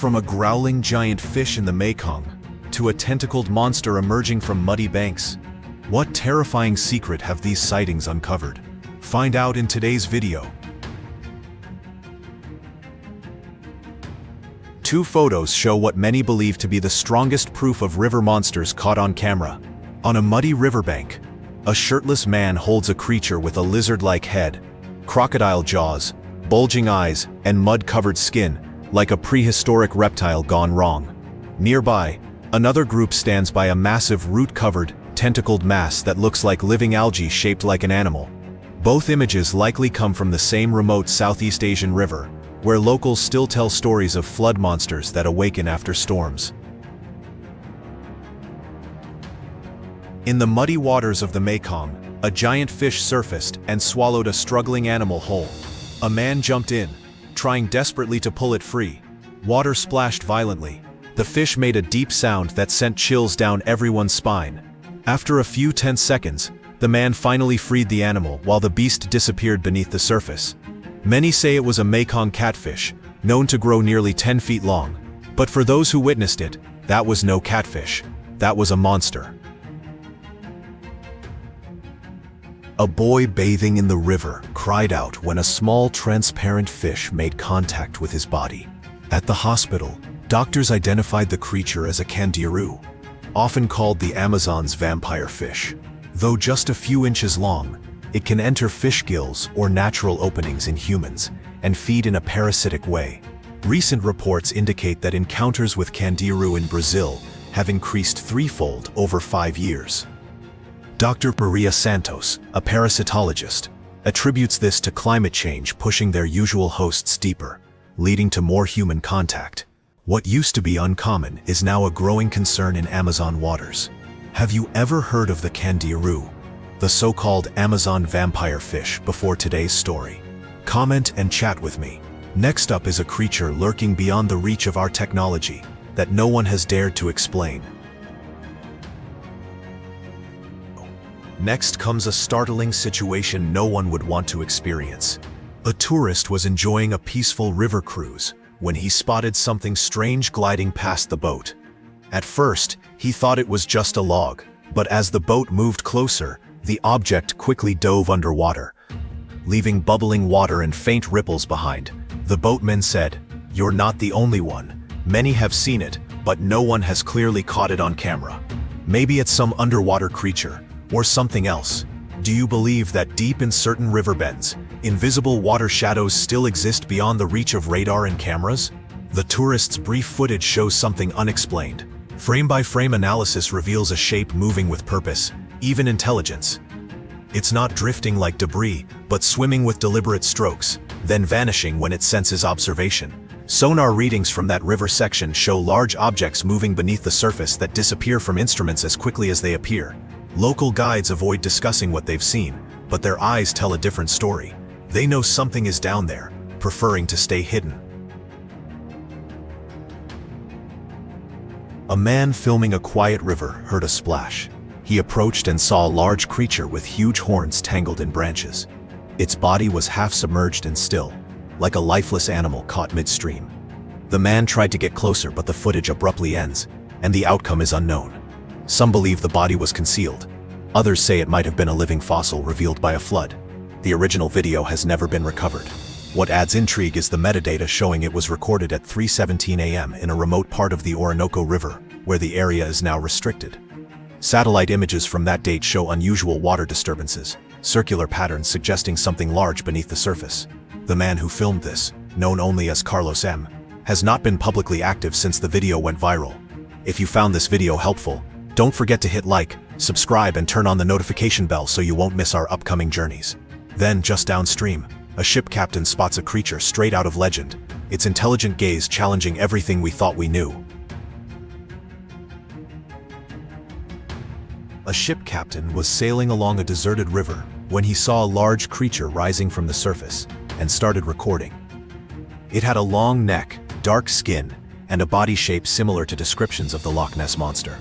From a growling giant fish in the Mekong to a tentacled monster emerging from muddy banks, what terrifying secret have these sightings uncovered? Find out in today's video. Two photos show what many believe to be the strongest proof of river monsters caught on camera. On a muddy riverbank, a shirtless man holds a creature with a lizard-like head, crocodile jaws, bulging eyes, and mud-covered skin, like a prehistoric reptile gone wrong. Nearby, another group stands by a massive root-covered, tentacled mass that looks like living algae shaped like an animal. Both images likely come from the same remote Southeast Asian river, where locals still tell stories of flood monsters that awaken after storms. In the muddy waters of the Mekong, a giant fish surfaced and swallowed a struggling animal whole. A man jumped in, trying desperately to pull it free. Water splashed violently. The fish made a deep sound that sent chills down everyone's spine. After a few tense seconds, the man finally freed the animal while the beast disappeared beneath the surface. Many say it was a Mekong catfish, known to grow nearly 10 feet long. But for those who witnessed it, that was no catfish. That was a monster. A boy bathing in the river cried out when a small transparent fish made contact with his body. At the hospital, doctors identified the creature as a candiru, often called the Amazon's vampire fish. Though just a few inches long, it can enter fish gills or natural openings in humans and feed in a parasitic way. Recent reports indicate that encounters with candiru in Brazil have increased threefold over 5 years. Dr. Maria Santos, a parasitologist, attributes this to climate change pushing their usual hosts deeper, leading to more human contact. What used to be uncommon is now a growing concern in Amazon waters. Have you ever heard of the candiru, the so-called Amazon vampire fish, before today's story? Comment and chat with me. Next up is a creature lurking beyond the reach of our technology that no one has dared to explain. Next comes a startling situation no one would want to experience. A tourist was enjoying a peaceful river cruise when he spotted something strange gliding past the boat. At first, he thought it was just a log, but as the boat moved closer, the object quickly dove underwater, leaving bubbling water and faint ripples behind. The boatman said, "You're not the only one. Many have seen it, but no one has clearly caught it on camera. Maybe it's some underwater creature, or something else." Do you believe that deep in certain river bends, invisible water shadows still exist beyond the reach of radar and cameras? The tourist's brief footage shows something unexplained. Frame-by-frame analysis reveals a shape moving with purpose, even intelligence. It's not drifting like debris, but swimming with deliberate strokes, then vanishing when it senses observation. Sonar readings from that river section show large objects moving beneath the surface that disappear from instruments as quickly as they appear. Local guides avoid discussing what they've seen, but their eyes tell a different story. They know something is down there, preferring to stay hidden. A man filming a quiet river heard a splash. He approached and saw a large creature with huge horns tangled in branches. Its body was half submerged and still, like a lifeless animal caught midstream. The man tried to get closer, but the footage abruptly ends, and the outcome is unknown. Some believe the body was concealed. Others say it might have been a living fossil revealed by a flood. The original video has never been recovered. What adds intrigue is the metadata showing it was recorded at 3:17 a.m. in a remote part of the Orinoco River, where the area is now restricted. Satellite images from that date show unusual water disturbances, circular patterns suggesting something large beneath the surface. The man who filmed this, known only as Carlos M., has not been publicly active since the video went viral. If you found this video helpful, don't forget to hit like, subscribe, and turn on the notification bell so you won't miss our upcoming journeys. Then, just downstream, a ship captain spots a creature straight out of legend, its intelligent gaze challenging everything we thought we knew. A ship captain was sailing along a deserted river when he saw a large creature rising from the surface and started recording. It had a long neck, dark skin, and a body shape similar to descriptions of the Loch Ness Monster.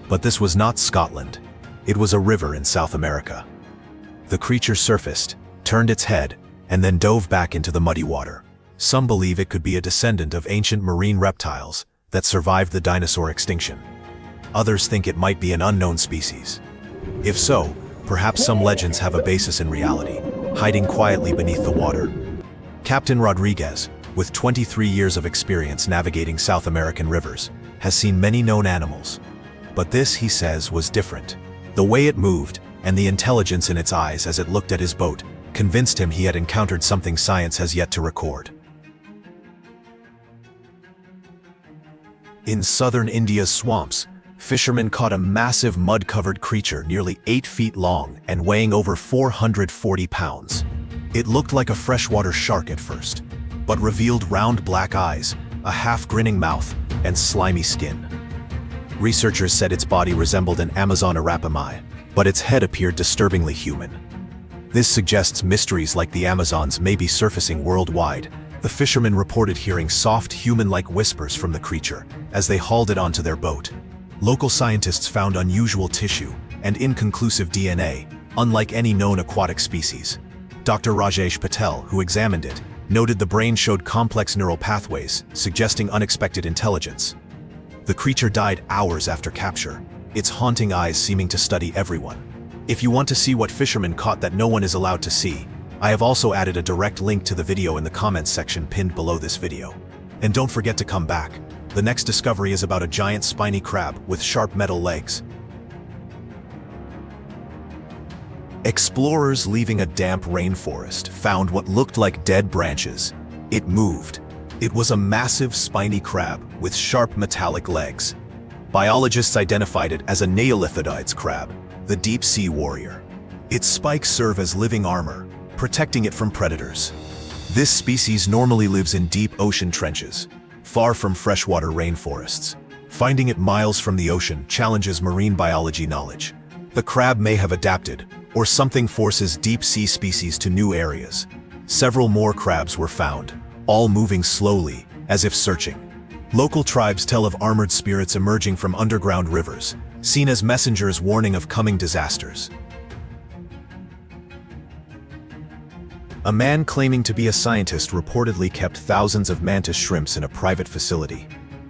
But this was not Scotland. It was a river in South America. The creature surfaced, turned its head, and then dove back into the muddy water. Some believe it could be a descendant of ancient marine reptiles that survived the dinosaur extinction. Others think it might be an unknown species. If so, perhaps some legends have a basis in reality, hiding quietly beneath the water. Captain Rodriguez, with 23 years of experience navigating South American rivers, has seen many known animals. But this, he says, was different. The way it moved, and the intelligence in its eyes as it looked at his boat, convinced him he had encountered something science has yet to record. In southern India's swamps, fishermen caught a massive mud-covered creature nearly 8 feet long and weighing over 440 pounds. It looked like a freshwater shark at first, but revealed round black eyes, a half-grinning mouth, and slimy skin. Researchers said its body resembled an Amazon arapamai, but its head appeared disturbingly human. This suggests mysteries like the Amazons may be surfacing worldwide. The fishermen reported hearing soft, human-like whispers from the creature as they hauled it onto their boat. Local scientists found unusual tissue and inconclusive DNA, unlike any known aquatic species. Dr. Rajesh Patel, who examined it, noted the brain showed complex neural pathways, suggesting unexpected intelligence. The creature died hours after capture, its haunting eyes seeming to study everyone. If you want to see what fishermen caught that no one is allowed to see, I have also added a direct link to the video in the comments section pinned below this video. And don't forget to come back. The next discovery is about a giant spiny crab with sharp metal legs. Explorers leaving a damp rainforest found what looked like dead branches. It moved. It was a massive spiny crab with sharp metallic legs. Biologists identified it as a Neolithidides crab, the deep-sea warrior. Its spikes serve as living armor, protecting it from predators. This species normally lives in deep ocean trenches, far from freshwater rainforests. Finding it miles from the ocean challenges marine biology knowledge. The crab may have adapted, or something forces deep-sea species to new areas. Several more crabs were found, all moving slowly, as if searching. Local tribes tell of armored spirits emerging from underground rivers, seen as messengers warning of coming disasters. A man claiming to be a scientist reportedly kept thousands of mantis shrimps in a private facility.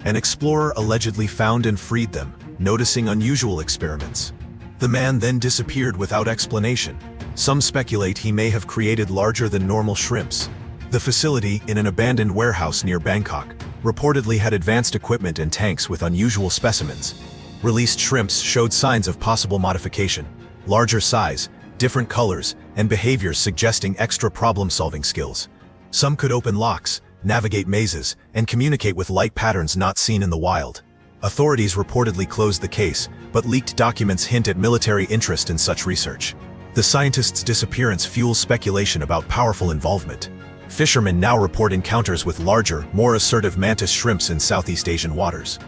An explorer allegedly found and freed them, noticing unusual experiments. The man then disappeared without explanation. Some speculate he may have created larger than normal shrimps. The facility, in an abandoned warehouse near Bangkok, reportedly had advanced equipment and tanks with unusual specimens. Released shrimps showed signs of possible modification, larger size, different colors, and behaviors suggesting extra problem-solving skills. Some could open locks, navigate mazes, and communicate with light patterns not seen in the wild. Authorities reportedly closed the case, but leaked documents hint at military interest in such research. The scientist's disappearance fuels speculation about powerful involvement. Fishermen now report encounters with larger, more assertive mantis shrimps in Southeast Asian waters.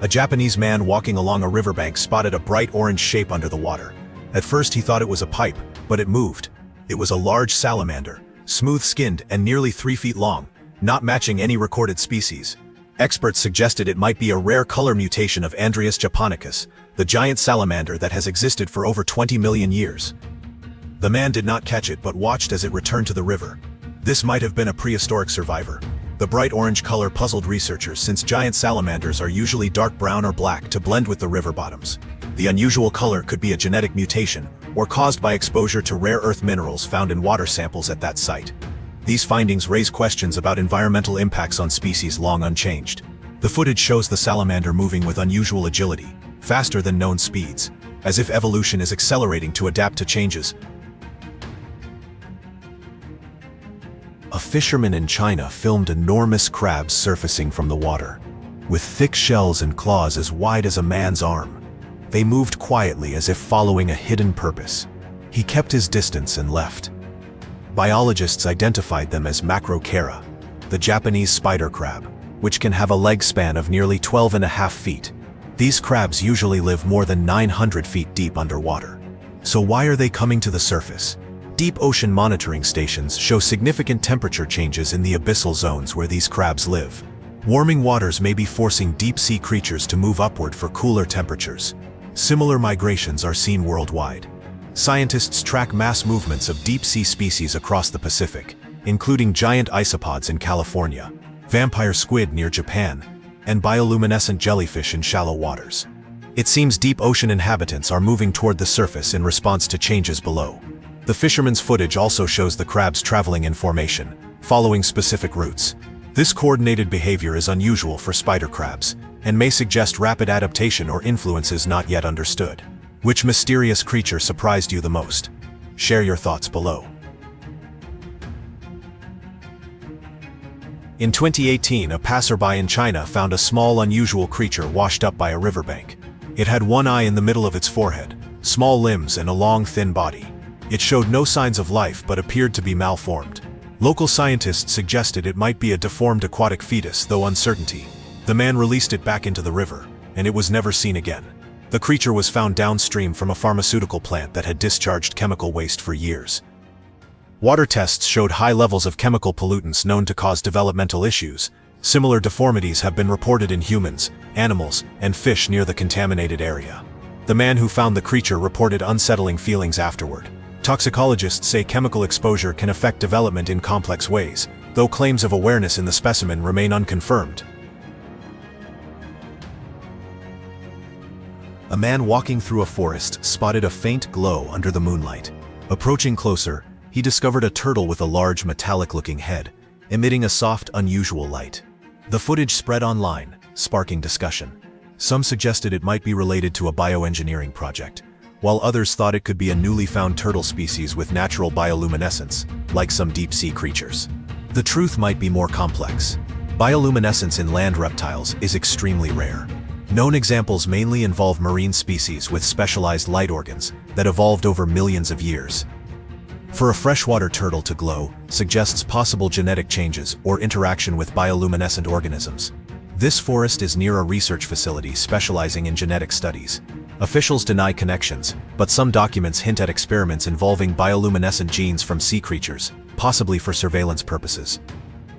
A Japanese man walking along a riverbank spotted a bright orange shape under the water. At first he thought it was a pipe, but it moved. It was a large salamander, smooth-skinned and nearly 3 feet long, not matching any recorded species. Experts suggested it might be a rare color mutation of Andreas japonicus, the giant salamander that has existed for over 20 million years. The man did not catch it but watched as it returned to the river. This might have been a prehistoric survivor. The bright orange color puzzled researchers since giant salamanders are usually dark brown or black to blend with the river bottoms. The unusual color could be a genetic mutation or caused by exposure to rare earth minerals found in water samples at that site. These findings raise questions about environmental impacts on species long unchanged. The footage shows the salamander moving with unusual agility, faster than known speeds, as if evolution is accelerating to adapt to changes. A fisherman in China filmed enormous crabs surfacing from the water, with thick shells and claws as wide as a man's arm. They moved quietly as if following a hidden purpose. He kept his distance and left. Biologists identified them as Macrocara, the Japanese spider crab, which can have a leg span of nearly 12.5 feet. These crabs usually live more than 900 feet deep underwater. So why are they coming to the surface? Deep ocean monitoring stations show significant temperature changes in the abyssal zones where these crabs live. Warming waters may be forcing deep-sea creatures to move upward for cooler temperatures. Similar migrations are seen worldwide. Scientists track mass movements of deep-sea species across the Pacific, including giant isopods in California, vampire squid near Japan, and bioluminescent jellyfish in shallow waters. It seems deep ocean inhabitants are moving toward the surface in response to changes below. The fishermen's footage also shows the crabs traveling in formation, following specific routes. This coordinated behavior is unusual for spider crabs, and may suggest rapid adaptation or influences not yet understood. Which mysterious creature surprised you the most? Share your thoughts below. In 2018, a passerby in China found a small, unusual creature washed up by a riverbank. It had one eye in the middle of its forehead, small limbs, and a long, thin body. It showed no signs of life but appeared to be malformed. Local scientists suggested it might be a deformed aquatic fetus, though uncertainty. The man released it back into the river, and it was never seen again. The creature was found downstream from a pharmaceutical plant that had discharged chemical waste for years. Water tests showed high levels of chemical pollutants known to cause developmental issues. Similar deformities have been reported in humans, animals, and fish near the contaminated area. The man who found the creature reported unsettling feelings afterward. Toxicologists say chemical exposure can affect development in complex ways, though claims of awareness in the specimen remain unconfirmed. A man walking through a forest spotted a faint glow under the moonlight. Approaching closer, he discovered a turtle with a large metallic-looking head, emitting a soft, unusual light. The footage spread online, sparking discussion. Some suggested it might be related to a bioengineering project, while others thought it could be a newly found turtle species with natural bioluminescence, like some deep-sea creatures. The truth might be more complex. Bioluminescence in land reptiles is extremely rare. Known examples mainly involve marine species with specialized light organs that evolved over millions of years. For a freshwater turtle to glow suggests possible genetic changes or interaction with bioluminescent organisms. This forest is near a research facility specializing in genetic studies. Officials deny connections, but some documents hint at experiments involving bioluminescent genes from sea creatures, possibly for surveillance purposes.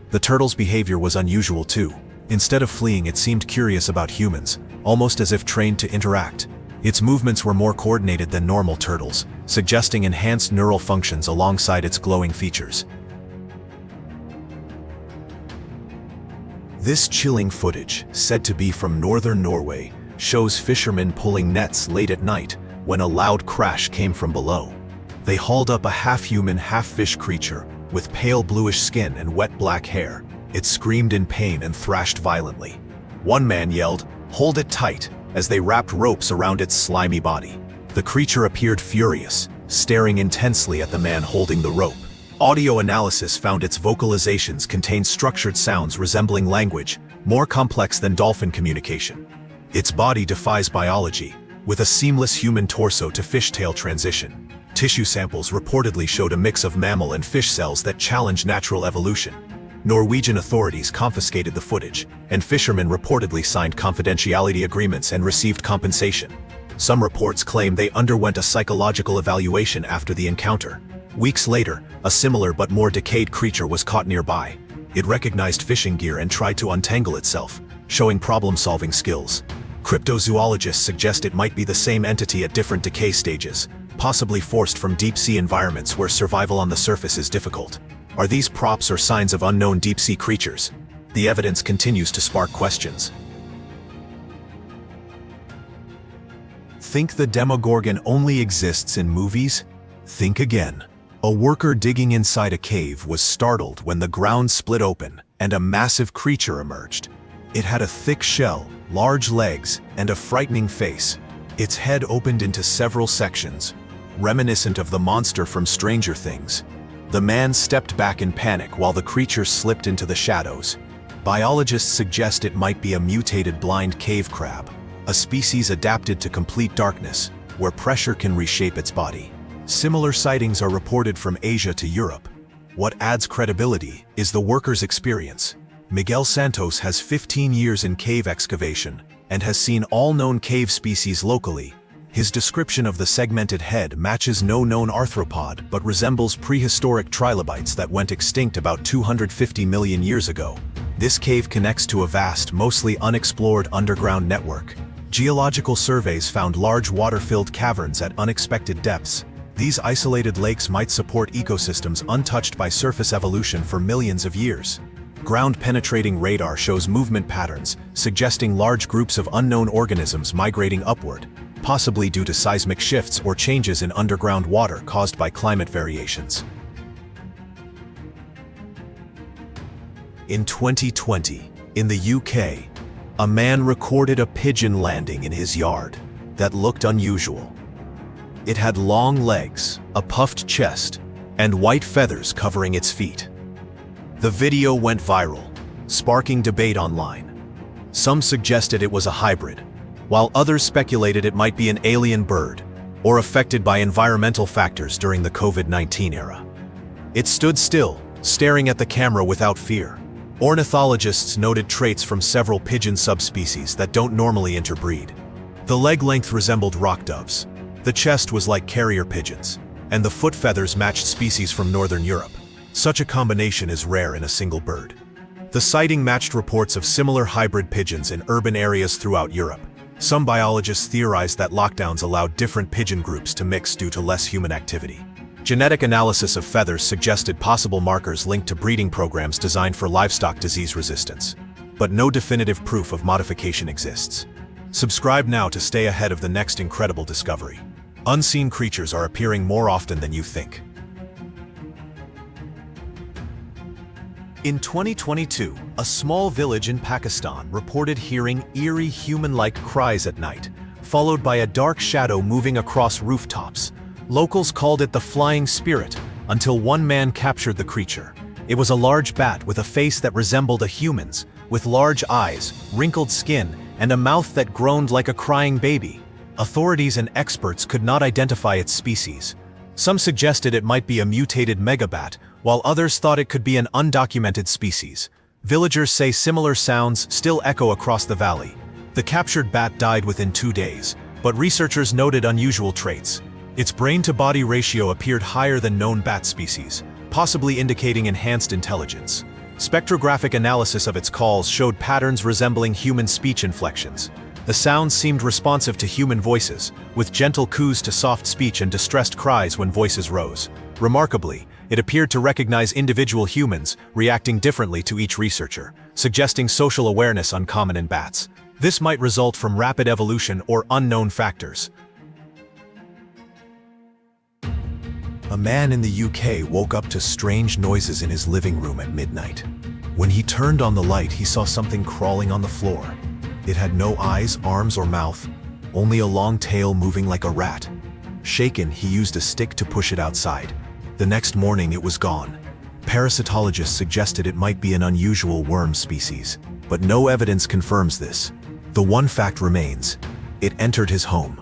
The turtle's behavior was unusual too. Instead of fleeing, it seemed curious about humans, almost as if trained to interact. Its movements were more coordinated than normal turtles, suggesting enhanced neural functions alongside its glowing features. This chilling footage, said to be from northern Norway, shows fishermen pulling nets late at night when a loud crash came from below. They hauled up a half-human, half-fish creature with pale bluish skin and wet black hair. It screamed in pain and thrashed violently. One man yelled, "Hold it tight," as they wrapped ropes around its slimy body. The creature appeared furious, staring intensely at the man holding the rope. Audio analysis found its vocalizations contained structured sounds resembling language, more complex than dolphin communication. Its body defies biology, with a seamless human torso to fishtail transition. Tissue samples reportedly showed a mix of mammal and fish cells that challenge natural evolution. Norwegian authorities confiscated the footage, and fishermen reportedly signed confidentiality agreements and received compensation. Some reports claim they underwent a psychological evaluation after the encounter. Weeks later, a similar but more decayed creature was caught nearby. It recognized fishing gear and tried to untangle itself, showing problem-solving skills. Cryptozoologists suggest it might be the same entity at different decay stages, possibly forced from deep-sea environments where survival on the surface is difficult. Are these props or signs of unknown deep-sea creatures? The evidence continues to spark questions. Think the Demogorgon only exists in movies? Think again. A worker digging inside a cave was startled when the ground split open and a massive creature emerged. It had a thick shell, large legs, and a frightening face. Its head opened into several sections, reminiscent of the monster from Stranger Things. The man stepped back in panic while the creature slipped into the shadows. Biologists suggest it might be a mutated blind cave crab, a species adapted to complete darkness, where pressure can reshape its body. Similar sightings are reported from Asia to Europe. What adds credibility is the worker's experience. Miguel Santos has 15 years in cave excavation and has seen all known cave species locally. His description of the segmented head matches no known arthropod but resembles prehistoric trilobites that went extinct about 250 million years ago. This cave connects to a vast, mostly unexplored underground network. Geological surveys found large water-filled caverns at unexpected depths, These isolated lakes might support ecosystems untouched by surface evolution for millions of years. Ground-penetrating radar shows movement patterns, suggesting large groups of unknown organisms migrating upward, possibly due to seismic shifts or changes in underground water caused by climate variations. In 2020, in the UK, a man recorded a pigeon landing in his yard that looked unusual. It had long legs, a puffed chest, and white feathers covering its feet. The video went viral, sparking debate online. Some suggested it was a hybrid, while others speculated it might be an alien bird or affected by environmental factors during the COVID-19 era. It stood still, staring at the camera without fear. Ornithologists noted traits from several pigeon subspecies that don't normally interbreed. The leg length resembled rock doves, the chest was like carrier pigeons, and the foot feathers matched species from northern Europe. Such a combination is rare in a single bird. The sighting matched reports of similar hybrid pigeons in urban areas throughout Europe. Some biologists theorized that lockdowns allowed different pigeon groups to mix due to less human activity. Genetic analysis of feathers suggested possible markers linked to breeding programs designed for livestock disease resistance. But no definitive proof of modification exists. Subscribe now to stay ahead of the next incredible discovery. Unseen creatures are appearing more often than you think. In 2022, a small village in Pakistan reported hearing eerie human-like cries at night, followed by a dark shadow moving across rooftops. Locals called it the flying spirit, until one man captured the creature. It was a large bat with a face that resembled a human's, with large eyes, wrinkled skin, and a mouth that groaned like a crying baby. Authorities and experts could not identify its species. Some suggested it might be a mutated megabat, while others thought it could be an undocumented species. Villagers say similar sounds still echo across the valley. The captured bat died within 2 days, but researchers noted unusual traits. Its brain-to-body ratio appeared higher than known bat species, possibly indicating enhanced intelligence. Spectrographic analysis of its calls showed patterns resembling human speech inflections. The sounds seemed responsive to human voices, with gentle coos to soft speech and distressed cries when voices rose. Remarkably, it appeared to recognize individual humans, reacting differently to each researcher, suggesting social awareness uncommon in bats. This might result from rapid evolution or unknown factors. A man in the UK woke up to strange noises in his living room at midnight. When he turned on the light, he saw something crawling on the floor. It had no eyes, arms, or mouth, only a long tail moving like a rat. Shaken, he used a stick to push it outside. The next morning, it was gone. Parasitologists suggested it might be an unusual worm species, but no evidence confirms this. The one fact remains: it entered his home.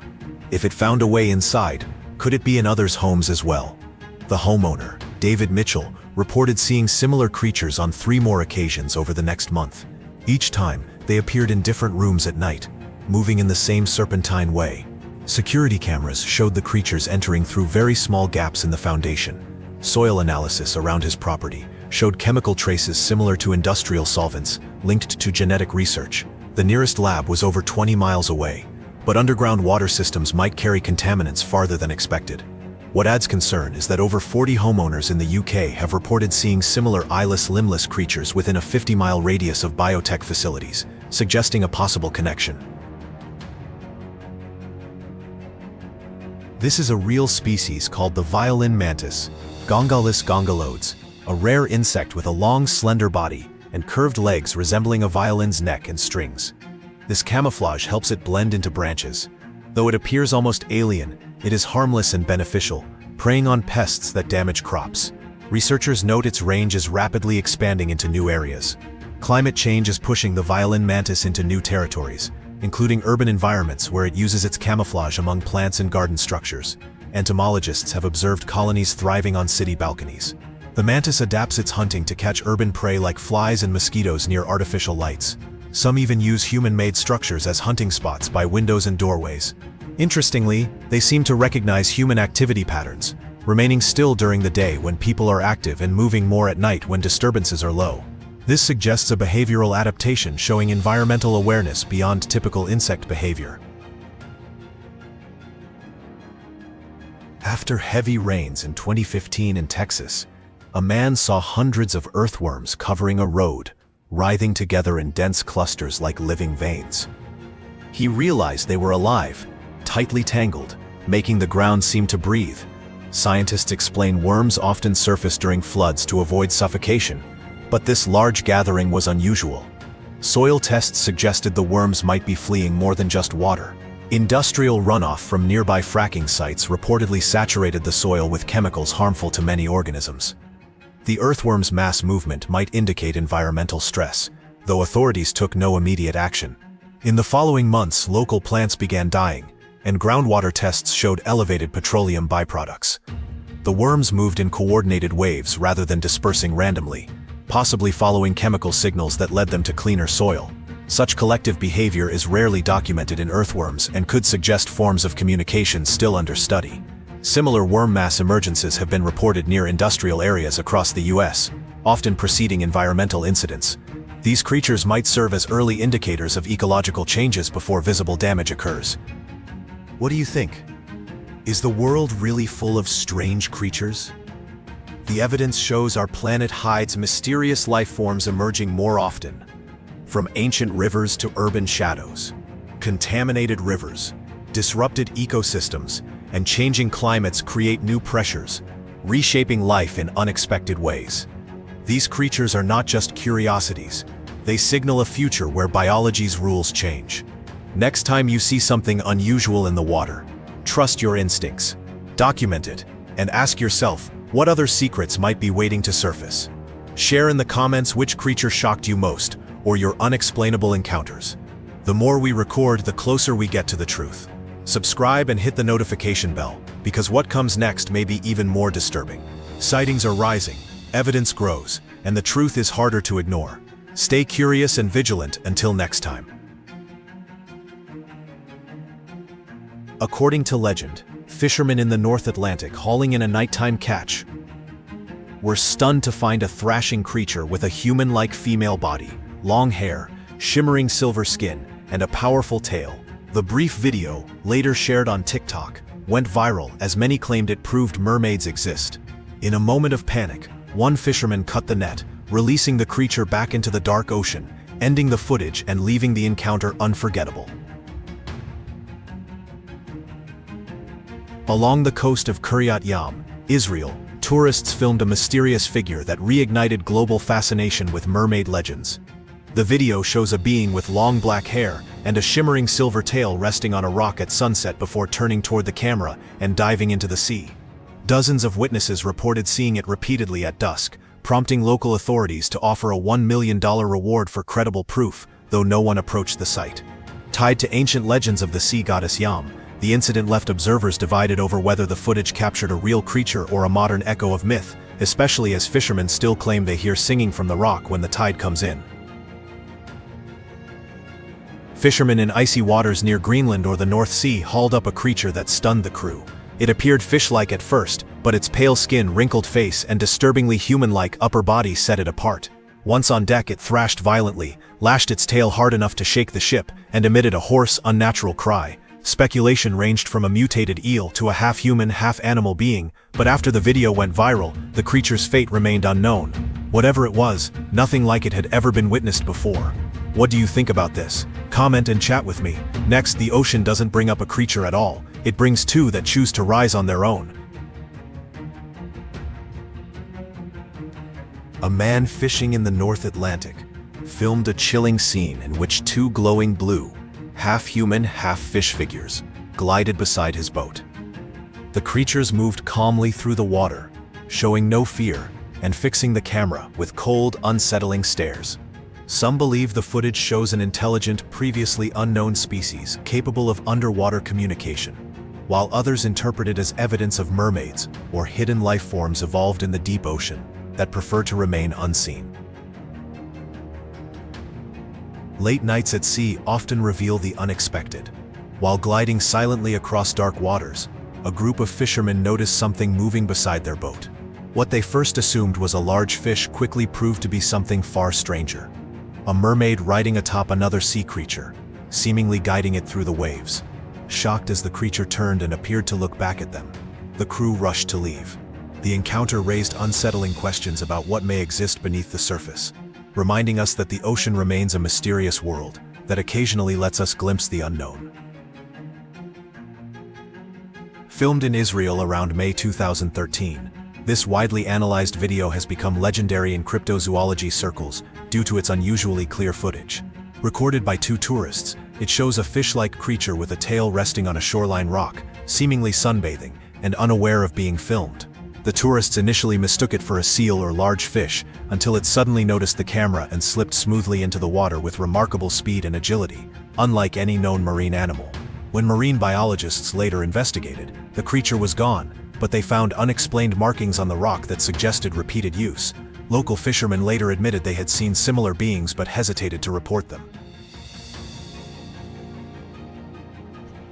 If it found a way inside, could it be in others' homes as well? The homeowner, David Mitchell, reported seeing similar creatures on 3 more occasions over the next month. Each time, they appeared in different rooms at night, moving in the same serpentine way. Security cameras showed the creatures entering through very small gaps in the foundation. Soil analysis around his property showed chemical traces similar to industrial solvents, linked to genetic research. The nearest lab was over 20 miles away, but underground water systems might carry contaminants farther than expected. What adds concern is that over 40 homeowners in the UK have reported seeing similar eyeless, limbless creatures within a 50-mile radius of biotech facilities, suggesting a possible connection. This is a real species called the violin mantis, Gongalis gongalodes, a rare insect with a long, slender body and curved legs resembling a violin's neck and strings. This camouflage helps it blend into branches. Though it appears almost alien, it is harmless and beneficial, preying on pests that damage crops. Researchers note its range is rapidly expanding into new areas. Climate change is pushing the violin mantis into new territories, including urban environments where it uses its camouflage among plants and garden structures. Entomologists have observed colonies thriving on city balconies. The mantis adapts its hunting to catch urban prey like flies and mosquitoes near artificial lights. Some even use human-made structures as hunting spots by windows and doorways. Interestingly, they seem to recognize human activity patterns, remaining still during the day when people are active and moving more at night when disturbances are low. This suggests a behavioral adaptation showing environmental awareness beyond typical insect behavior. After heavy rains in 2015 in Texas, a man saw hundreds of earthworms covering a road, writhing together in dense clusters like living veins. He realized they were alive, tightly tangled, making the ground seem to breathe. Scientists explain worms often surface during floods to avoid suffocation, but this large gathering was unusual. Soil tests suggested the worms might be fleeing more than just water. Industrial runoff from nearby fracking sites reportedly saturated the soil with chemicals harmful to many organisms. The earthworm's mass movement might indicate environmental stress, though authorities took no immediate action. In the following months, local plants began dying, and groundwater tests showed elevated petroleum byproducts. The worms moved in coordinated waves rather than dispersing randomly, possibly following chemical signals that led them to cleaner soil. Such collective behavior is rarely documented in earthworms and could suggest forms of communication still under study. Similar worm mass emergences have been reported near industrial areas across the US, often preceding environmental incidents. These creatures might serve as early indicators of ecological changes before visible damage occurs. What do you think? Is the world really full of strange creatures? The evidence shows our planet hides mysterious life forms emerging more often. From ancient rivers to urban shadows, contaminated rivers, disrupted ecosystems, and changing climates create new pressures, reshaping life in unexpected ways. These creatures are not just curiosities, they signal a future where biology's rules change. Next time you see something unusual in the water, trust your instincts, document it, and ask yourself what other secrets might be waiting to surface. Share in the comments which creature shocked you most, or your unexplainable encounters. The more we record, the closer we get to the truth. Subscribe and hit the notification bell, because what comes next may be even more disturbing. Sightings are rising, evidence grows, and the truth is harder to ignore. Stay curious and vigilant until next time. According to legend, fishermen in the North Atlantic hauling in a nighttime catch were stunned to find a thrashing creature with a human-like female body, long hair, shimmering silver skin, and a powerful tail. The brief video, later shared on TikTok, went viral as many claimed it proved mermaids exist. In a moment of panic, one fisherman cut the net, releasing the creature back into the dark ocean, ending the footage and leaving the encounter unforgettable. Along the coast of Kiryat Yam, Israel, tourists filmed a mysterious figure that reignited global fascination with mermaid legends. The video shows a being with long black hair and a shimmering silver tail resting on a rock at sunset before turning toward the camera and diving into the sea. Dozens of witnesses reported seeing it repeatedly at dusk, prompting local authorities to offer a $1 million reward for credible proof, though no one approached the site. Tied to ancient legends of the sea goddess Yam, the incident left observers divided over whether the footage captured a real creature or a modern echo of myth, especially as fishermen still claim they hear singing from the rock when the tide comes in. Fishermen in icy waters near Greenland or the North Sea hauled up a creature that stunned the crew. It appeared fish-like at first, but its pale skin, wrinkled face, and disturbingly human-like upper body set it apart. Once on deck, it thrashed violently, lashed its tail hard enough to shake the ship, and emitted a hoarse, unnatural cry. Speculation ranged from a mutated eel to a half-human, half-animal being, but after the video went viral, the creature's fate remained unknown. Whatever it was, nothing like it had ever been witnessed before. What do you think about this? Comment and chat with me. Next, the ocean doesn't bring up a creature at all. It brings two that choose to rise on their own. A man fishing in the North Atlantic filmed a chilling scene in which two glowing blue, half-human, half-fish figures glided beside his boat. The creatures moved calmly through the water, showing no fear and fixing the camera with cold, unsettling stares. Some believe the footage shows an intelligent, previously unknown species capable of underwater communication, while others interpret it as evidence of mermaids or hidden life forms evolved in the deep ocean that prefer to remain unseen. Late nights at sea often reveal the unexpected. While gliding silently across dark waters, a group of fishermen noticed something moving beside their boat. What they first assumed was a large fish quickly proved to be something far stranger. A mermaid riding atop another sea creature, seemingly guiding it through the waves. Shocked as the creature turned and appeared to look back at them, the crew rushed to leave. The encounter raised unsettling questions about what may exist beneath the surface, reminding us that the ocean remains a mysterious world that occasionally lets us glimpse the unknown. Filmed in Israel around May 2013, this widely analyzed video has become legendary in cryptozoology circles due to its unusually clear footage. Recorded by two tourists, it shows a fish-like creature with a tail resting on a shoreline rock, seemingly sunbathing and unaware of being filmed. The tourists initially mistook it for a seal or large fish until it suddenly noticed the camera and slipped smoothly into the water with remarkable speed and agility, unlike any known marine animal. When marine biologists later investigated, the creature was gone, but they found unexplained markings on the rock that suggested repeated use. Local fishermen later admitted they had seen similar beings but hesitated to report them.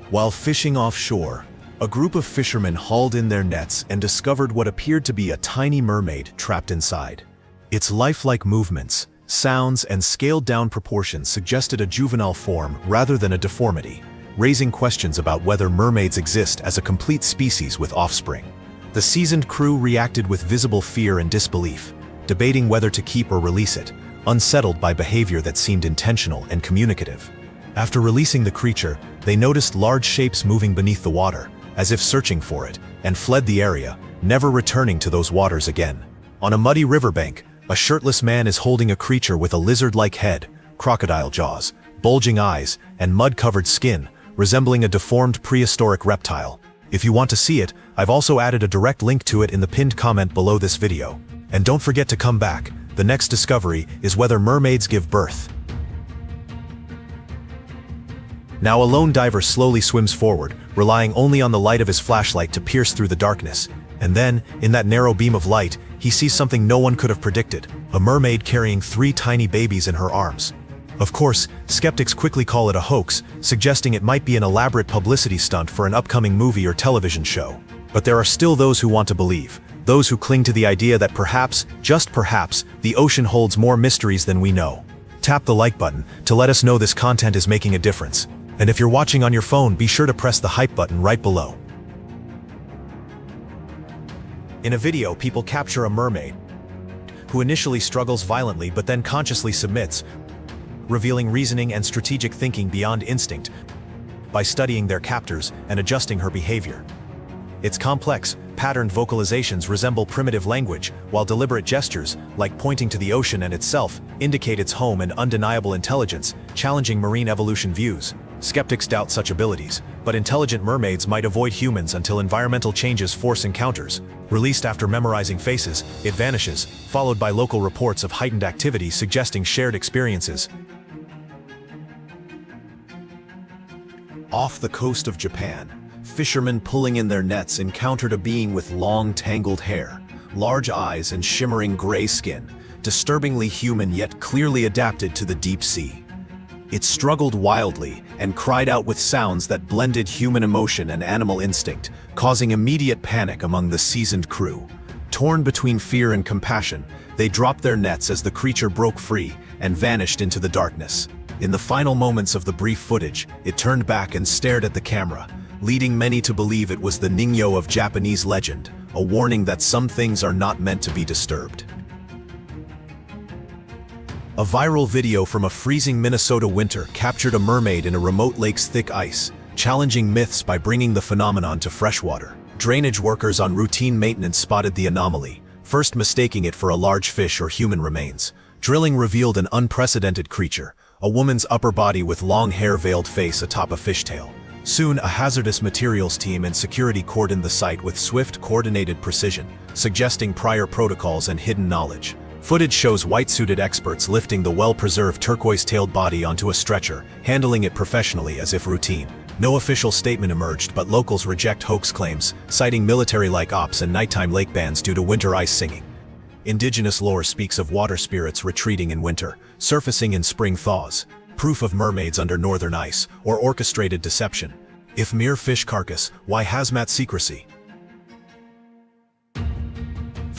While fishing offshore, a group of fishermen hauled in their nets and discovered what appeared to be a tiny mermaid trapped inside. Its lifelike movements, sounds, and scaled-down proportions suggested a juvenile form rather than a deformity, raising questions about whether mermaids exist as a complete species with offspring. The seasoned crew reacted with visible fear and disbelief, debating whether to keep or release it, unsettled by behavior that seemed intentional and communicative. After releasing the creature, they noticed large shapes moving beneath the water, as if searching for it, and fled the area, never returning to those waters again. On a muddy riverbank, a shirtless man is holding a creature with a lizard-like head, crocodile jaws, bulging eyes, and mud-covered skin, resembling a deformed prehistoric reptile. If you want to see it, I've also added a direct link to it in the pinned comment below this video. And don't forget to come back. The next discovery is whether mermaids give birth. Now a lone diver slowly swims forward, relying only on the light of his flashlight to pierce through the darkness. And then, in that narrow beam of light, he sees something no one could have predicted: a mermaid carrying 3 tiny babies in her arms. Of course, skeptics quickly call it a hoax, suggesting it might be an elaborate publicity stunt for an upcoming movie or television show. But there are still those who want to believe, those who cling to the idea that perhaps, just perhaps, the ocean holds more mysteries than we know. Tap the like button to let us know this content is making a difference. And if you're watching on your phone, be sure to press the hype button right below. In a video, people capture a mermaid who initially struggles violently but then consciously submits, revealing reasoning and strategic thinking beyond instinct by studying their captors and adjusting her behavior. Its complex, patterned vocalizations resemble primitive language, while deliberate gestures, like pointing to the ocean and itself, indicate its home and undeniable intelligence, challenging marine evolution views. Skeptics doubt such abilities, but intelligent mermaids might avoid humans until environmental changes force encounters. Released after memorizing faces, it vanishes, followed by local reports of heightened activity suggesting shared experiences. Off the coast of Japan, fishermen pulling in their nets encountered a being with long, tangled hair, large eyes, and shimmering gray skin, disturbingly human yet clearly adapted to the deep sea. It struggled wildly and cried out with sounds that blended human emotion and animal instinct, causing immediate panic among the seasoned crew. Torn between fear and compassion, they dropped their nets as the creature broke free and vanished into the darkness. In the final moments of the brief footage, it turned back and stared at the camera, leading many to believe it was the Ningyo of Japanese legend, a warning that some things are not meant to be disturbed. A viral video from a freezing Minnesota winter captured a mermaid in a remote lake's thick ice, challenging myths by bringing the phenomenon to freshwater. Drainage workers on routine maintenance spotted the anomaly, first mistaking it for a large fish or human remains. Drilling revealed an unprecedented creature, a woman's upper body with long hair-veiled face atop a fishtail. Soon, a hazardous materials team and security cordoned the site with swift, coordinated precision, suggesting prior protocols and hidden knowledge. Footage shows white-suited experts lifting the well-preserved turquoise-tailed body onto a stretcher, handling it professionally as if routine. No official statement emerged, but locals reject hoax claims, citing military-like ops and nighttime lake bans due to winter ice singing. Indigenous lore speaks of water spirits retreating in winter, surfacing in spring thaws, proof of mermaids under northern ice, or orchestrated deception. If mere fish carcass, why hazmat secrecy?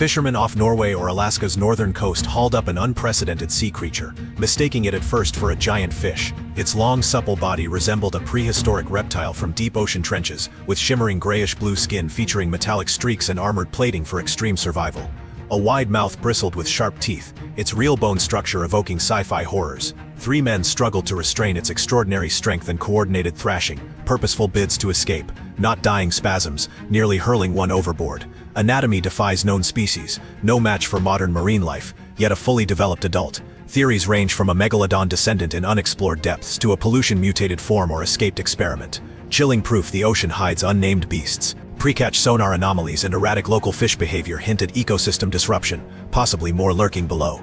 Fishermen off Norway or Alaska's northern coast hauled up an unprecedented sea creature, mistaking it at first for a giant fish. Its long, supple body resembled a prehistoric reptile from deep ocean trenches, with shimmering grayish-blue skin featuring metallic streaks and armored plating for extreme survival. A wide mouth bristled with sharp teeth, its real bone structure evoking sci-fi horrors. 3 men struggled to restrain its extraordinary strength and coordinated thrashing, purposeful bids to escape, not dying spasms, nearly hurling one overboard. Anatomy defies known species, no match for modern marine life, yet a fully developed adult. Theories range from a megalodon descendant in unexplored depths to a pollution-mutated form or escaped experiment. Chilling proof the ocean hides unnamed beasts. Pre-catch sonar anomalies and erratic local fish behavior hint at ecosystem disruption, possibly more lurking below.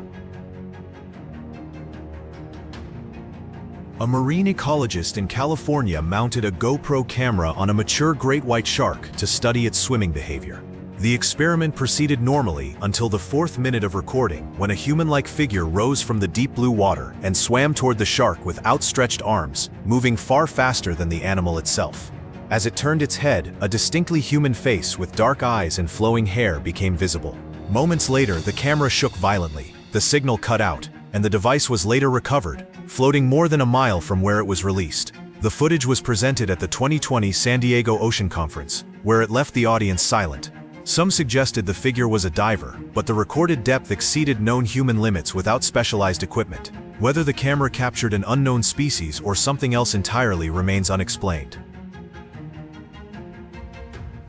A marine ecologist in California mounted a GoPro camera on a mature great white shark to study its swimming behavior. The experiment proceeded normally until the 4th minute of recording, when a human-like figure rose from the deep blue water and swam toward the shark with outstretched arms, moving far faster than the animal itself. As it turned its head, a distinctly human face with dark eyes and flowing hair became visible. Moments later, the camera shook violently, the signal cut out, and the device was later recovered, floating more than a mile from where it was released. The footage was presented at the 2020 San Diego Ocean Conference, where it left the audience silent. Some suggested the figure was a diver, but the recorded depth exceeded known human limits without specialized equipment. Whether the camera captured an unknown species or something else entirely remains unexplained.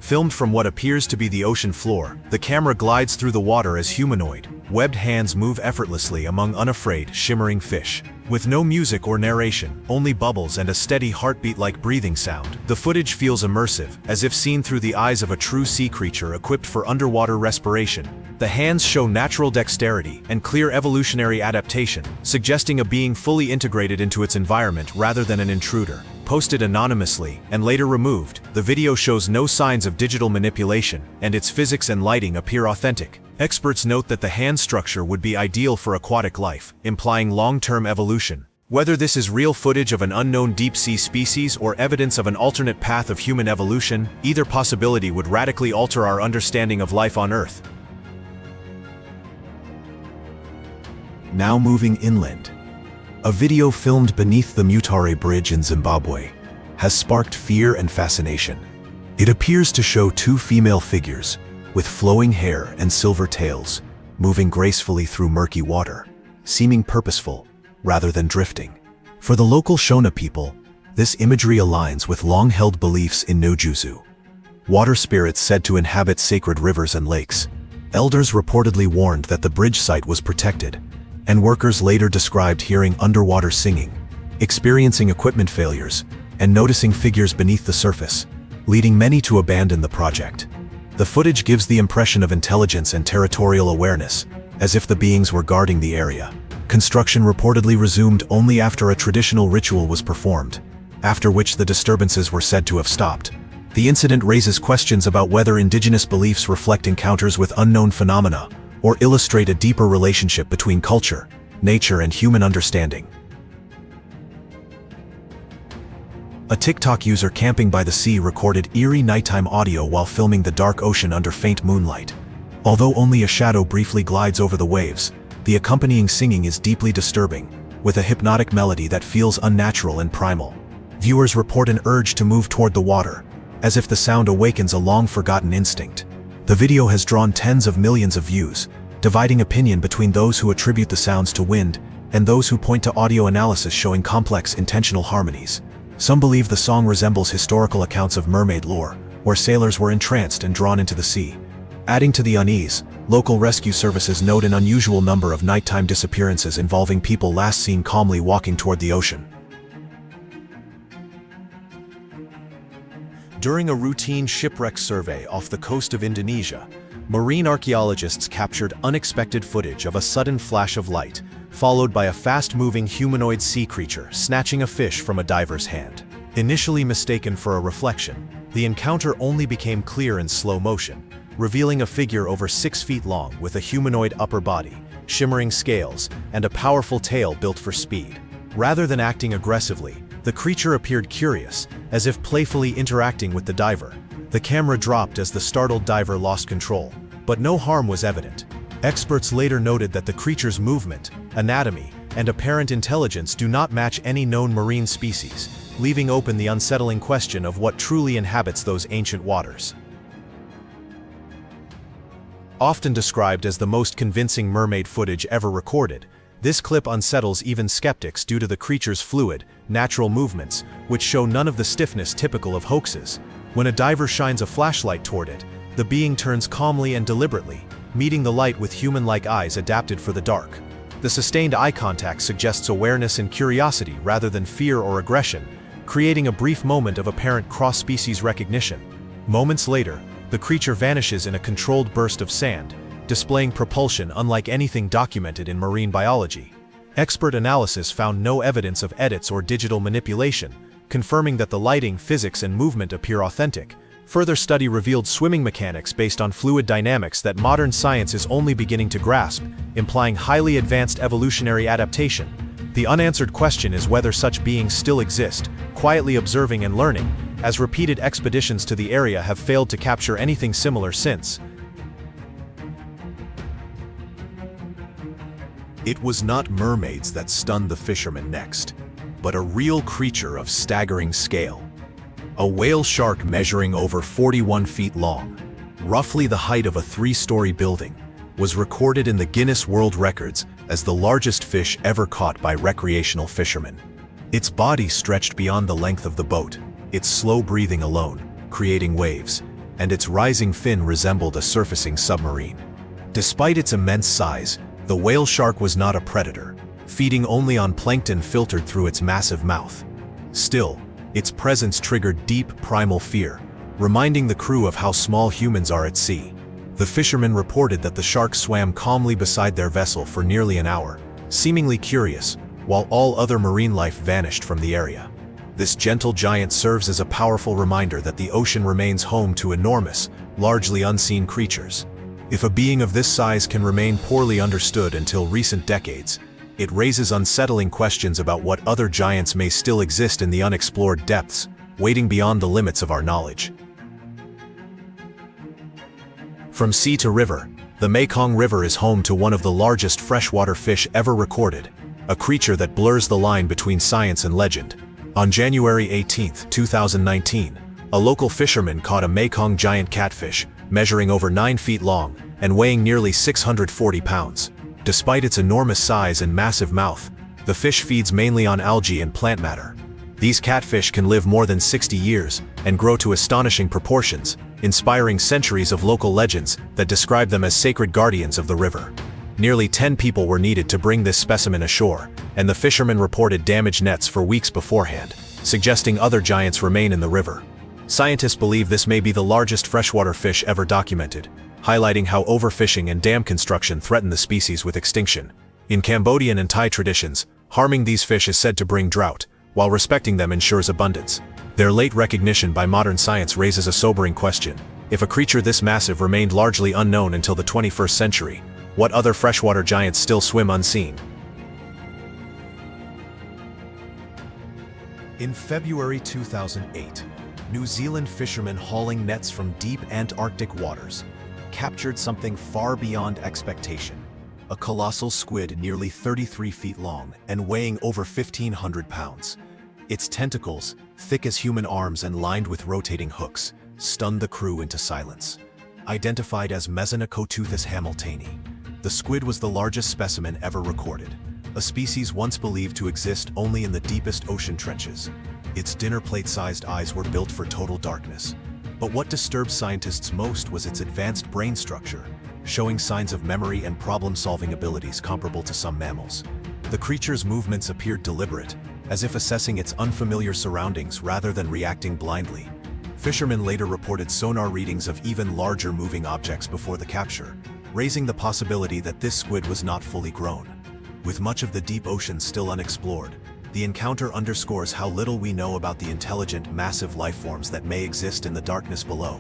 Filmed from what appears to be the ocean floor, the camera glides through the water as humanoid, webbed hands move effortlessly among unafraid, shimmering fish. With no music or narration, only bubbles and a steady heartbeat-like breathing sound, the footage feels immersive, as if seen through the eyes of a true sea creature equipped for underwater respiration. The hands show natural dexterity and clear evolutionary adaptation, suggesting a being fully integrated into its environment rather than an intruder. Posted anonymously and later removed, the video shows no signs of digital manipulation, and its physics and lighting appear authentic. Experts note that the hand structure would be ideal for aquatic life, implying long-term evolution. Whether this is real footage of an unknown deep-sea species or evidence of an alternate path of human evolution, either possibility would radically alter our understanding of life on Earth. Now moving inland. A video filmed beneath the Mutare Bridge in Zimbabwe has sparked fear and fascination. It appears to show 2 female figures, with flowing hair and silver tails, moving gracefully through murky water, seeming purposeful rather than drifting. For the local Shona people, this imagery aligns with long-held beliefs in no-juzu, water spirits said to inhabit sacred rivers and lakes. Elders reportedly warned that the bridge site was protected, and workers later described hearing underwater singing, experiencing equipment failures, and noticing figures beneath the surface, leading many to abandon the project. The footage gives the impression of intelligence and territorial awareness, as if the beings were guarding the area. Construction reportedly resumed only after a traditional ritual was performed, after which the disturbances were said to have stopped. The incident raises questions about whether indigenous beliefs reflect encounters with unknown phenomena, or illustrate a deeper relationship between culture, nature, and human understanding. A TikTok user camping by the sea recorded eerie nighttime audio while filming the dark ocean under faint moonlight. Although only a shadow briefly glides over the waves, the accompanying singing is deeply disturbing, with a hypnotic melody that feels unnatural and primal. Viewers report an urge to move toward the water, as if the sound awakens a long-forgotten instinct. The video has drawn tens of millions of views, dividing opinion between those who attribute the sounds to wind and those who point to audio analysis showing complex intentional harmonies. Some believe the song resembles historical accounts of mermaid lore, where sailors were entranced and drawn into the sea. Adding to the unease, local rescue services note an unusual number of nighttime disappearances involving people last seen calmly walking toward the ocean. During a routine shipwreck survey off the coast of Indonesia, marine archaeologists captured unexpected footage of a sudden flash of light, followed by a fast-moving humanoid sea creature snatching a fish from a diver's hand. Initially mistaken for a reflection, the encounter only became clear in slow motion, revealing a figure over 6 feet long with a humanoid upper body, shimmering scales, and a powerful tail built for speed. Rather than acting aggressively, the creature appeared curious, as if playfully interacting with the diver. The camera dropped as the startled diver lost control, but no harm was evident. Experts later noted that the creature's movement, anatomy, and apparent intelligence do not match any known marine species, leaving open the unsettling question of what truly inhabits those ancient waters. Often described as the most convincing mermaid footage ever recorded, this clip unsettles even skeptics due to the creature's fluid, natural movements, which show none of the stiffness typical of hoaxes. When a diver shines a flashlight toward it, the being turns calmly and deliberately, meeting the light with human-like eyes adapted for the dark. The sustained eye contact suggests awareness and curiosity rather than fear or aggression, creating a brief moment of apparent cross-species recognition. Moments later, the creature vanishes in a controlled burst of sand, displaying propulsion unlike anything documented in marine biology. Expert analysis found no evidence of edits or digital manipulation, confirming that the lighting, physics, and movement appear authentic. Further study revealed swimming mechanics based on fluid dynamics that modern science is only beginning to grasp, implying highly advanced evolutionary adaptation. The unanswered question is whether such beings still exist, quietly observing and learning, as repeated expeditions to the area have failed to capture anything similar since. It was not mermaids that stunned the fishermen next, but a real creature of staggering scale. A whale shark measuring over 41 feet long, roughly the height of a 3-story building, was recorded in the Guinness World Records as the largest fish ever caught by recreational fishermen. Its body stretched beyond the length of the boat, its slow breathing alone, creating waves, and its rising fin resembled a surfacing submarine. Despite its immense size, the whale shark was not a predator, feeding only on plankton filtered through its massive mouth. Still, its presence triggered deep, primal fear, reminding the crew of how small humans are at sea. The fishermen reported that the shark swam calmly beside their vessel for nearly an hour, seemingly curious, while all other marine life vanished from the area. This gentle giant serves as a powerful reminder that the ocean remains home to enormous, largely unseen creatures. If a being of this size can remain poorly understood until recent decades, it raises unsettling questions about what other giants may still exist in the unexplored depths, waiting beyond the limits of our knowledge. From sea to river, the Mekong River is home to one of the largest freshwater fish ever recorded, a creature that blurs the line between science and legend. On January 18, 2019, a local fisherman caught a Mekong giant catfish, measuring over 9 feet long and weighing nearly 640 pounds. Despite its enormous size and massive mouth, the fish feeds mainly on algae and plant matter. These catfish can live more than 60 years and grow to astonishing proportions, inspiring centuries of local legends that describe them as sacred guardians of the river. Nearly 10 people were needed to bring this specimen ashore, and the fishermen reported damaged nets for weeks beforehand, suggesting other giants remain in the river. Scientists believe this may be the largest freshwater fish ever documented, highlighting how overfishing and dam construction threaten the species with extinction. In Cambodian and Thai traditions, harming these fish is said to bring drought, while respecting them ensures abundance. Their late recognition by modern science raises a sobering question. If a creature this massive remained largely unknown until the 21st century, what other freshwater giants still swim unseen? In February 2008, New Zealand fishermen hauling nets from deep Antarctic waters captured something far beyond expectation. A colossal squid nearly 33 feet long and weighing over 1,500 pounds. Its tentacles, thick as human arms and lined with rotating hooks, stunned the crew into silence. Identified as Mesonacoteuthis hamiltoni, the squid was the largest specimen ever recorded, a species once believed to exist only in the deepest ocean trenches. Its dinner plate-sized eyes were built for total darkness. But what disturbed scientists most was its advanced brain structure, showing signs of memory and problem-solving abilities comparable to some mammals. The creature's movements appeared deliberate, as if assessing its unfamiliar surroundings rather than reacting blindly. Fishermen later reported sonar readings of even larger moving objects before the capture, raising the possibility that this squid was not fully grown. With much of the deep ocean still unexplored, the encounter underscores how little we know about the intelligent, massive lifeforms that may exist in the darkness below.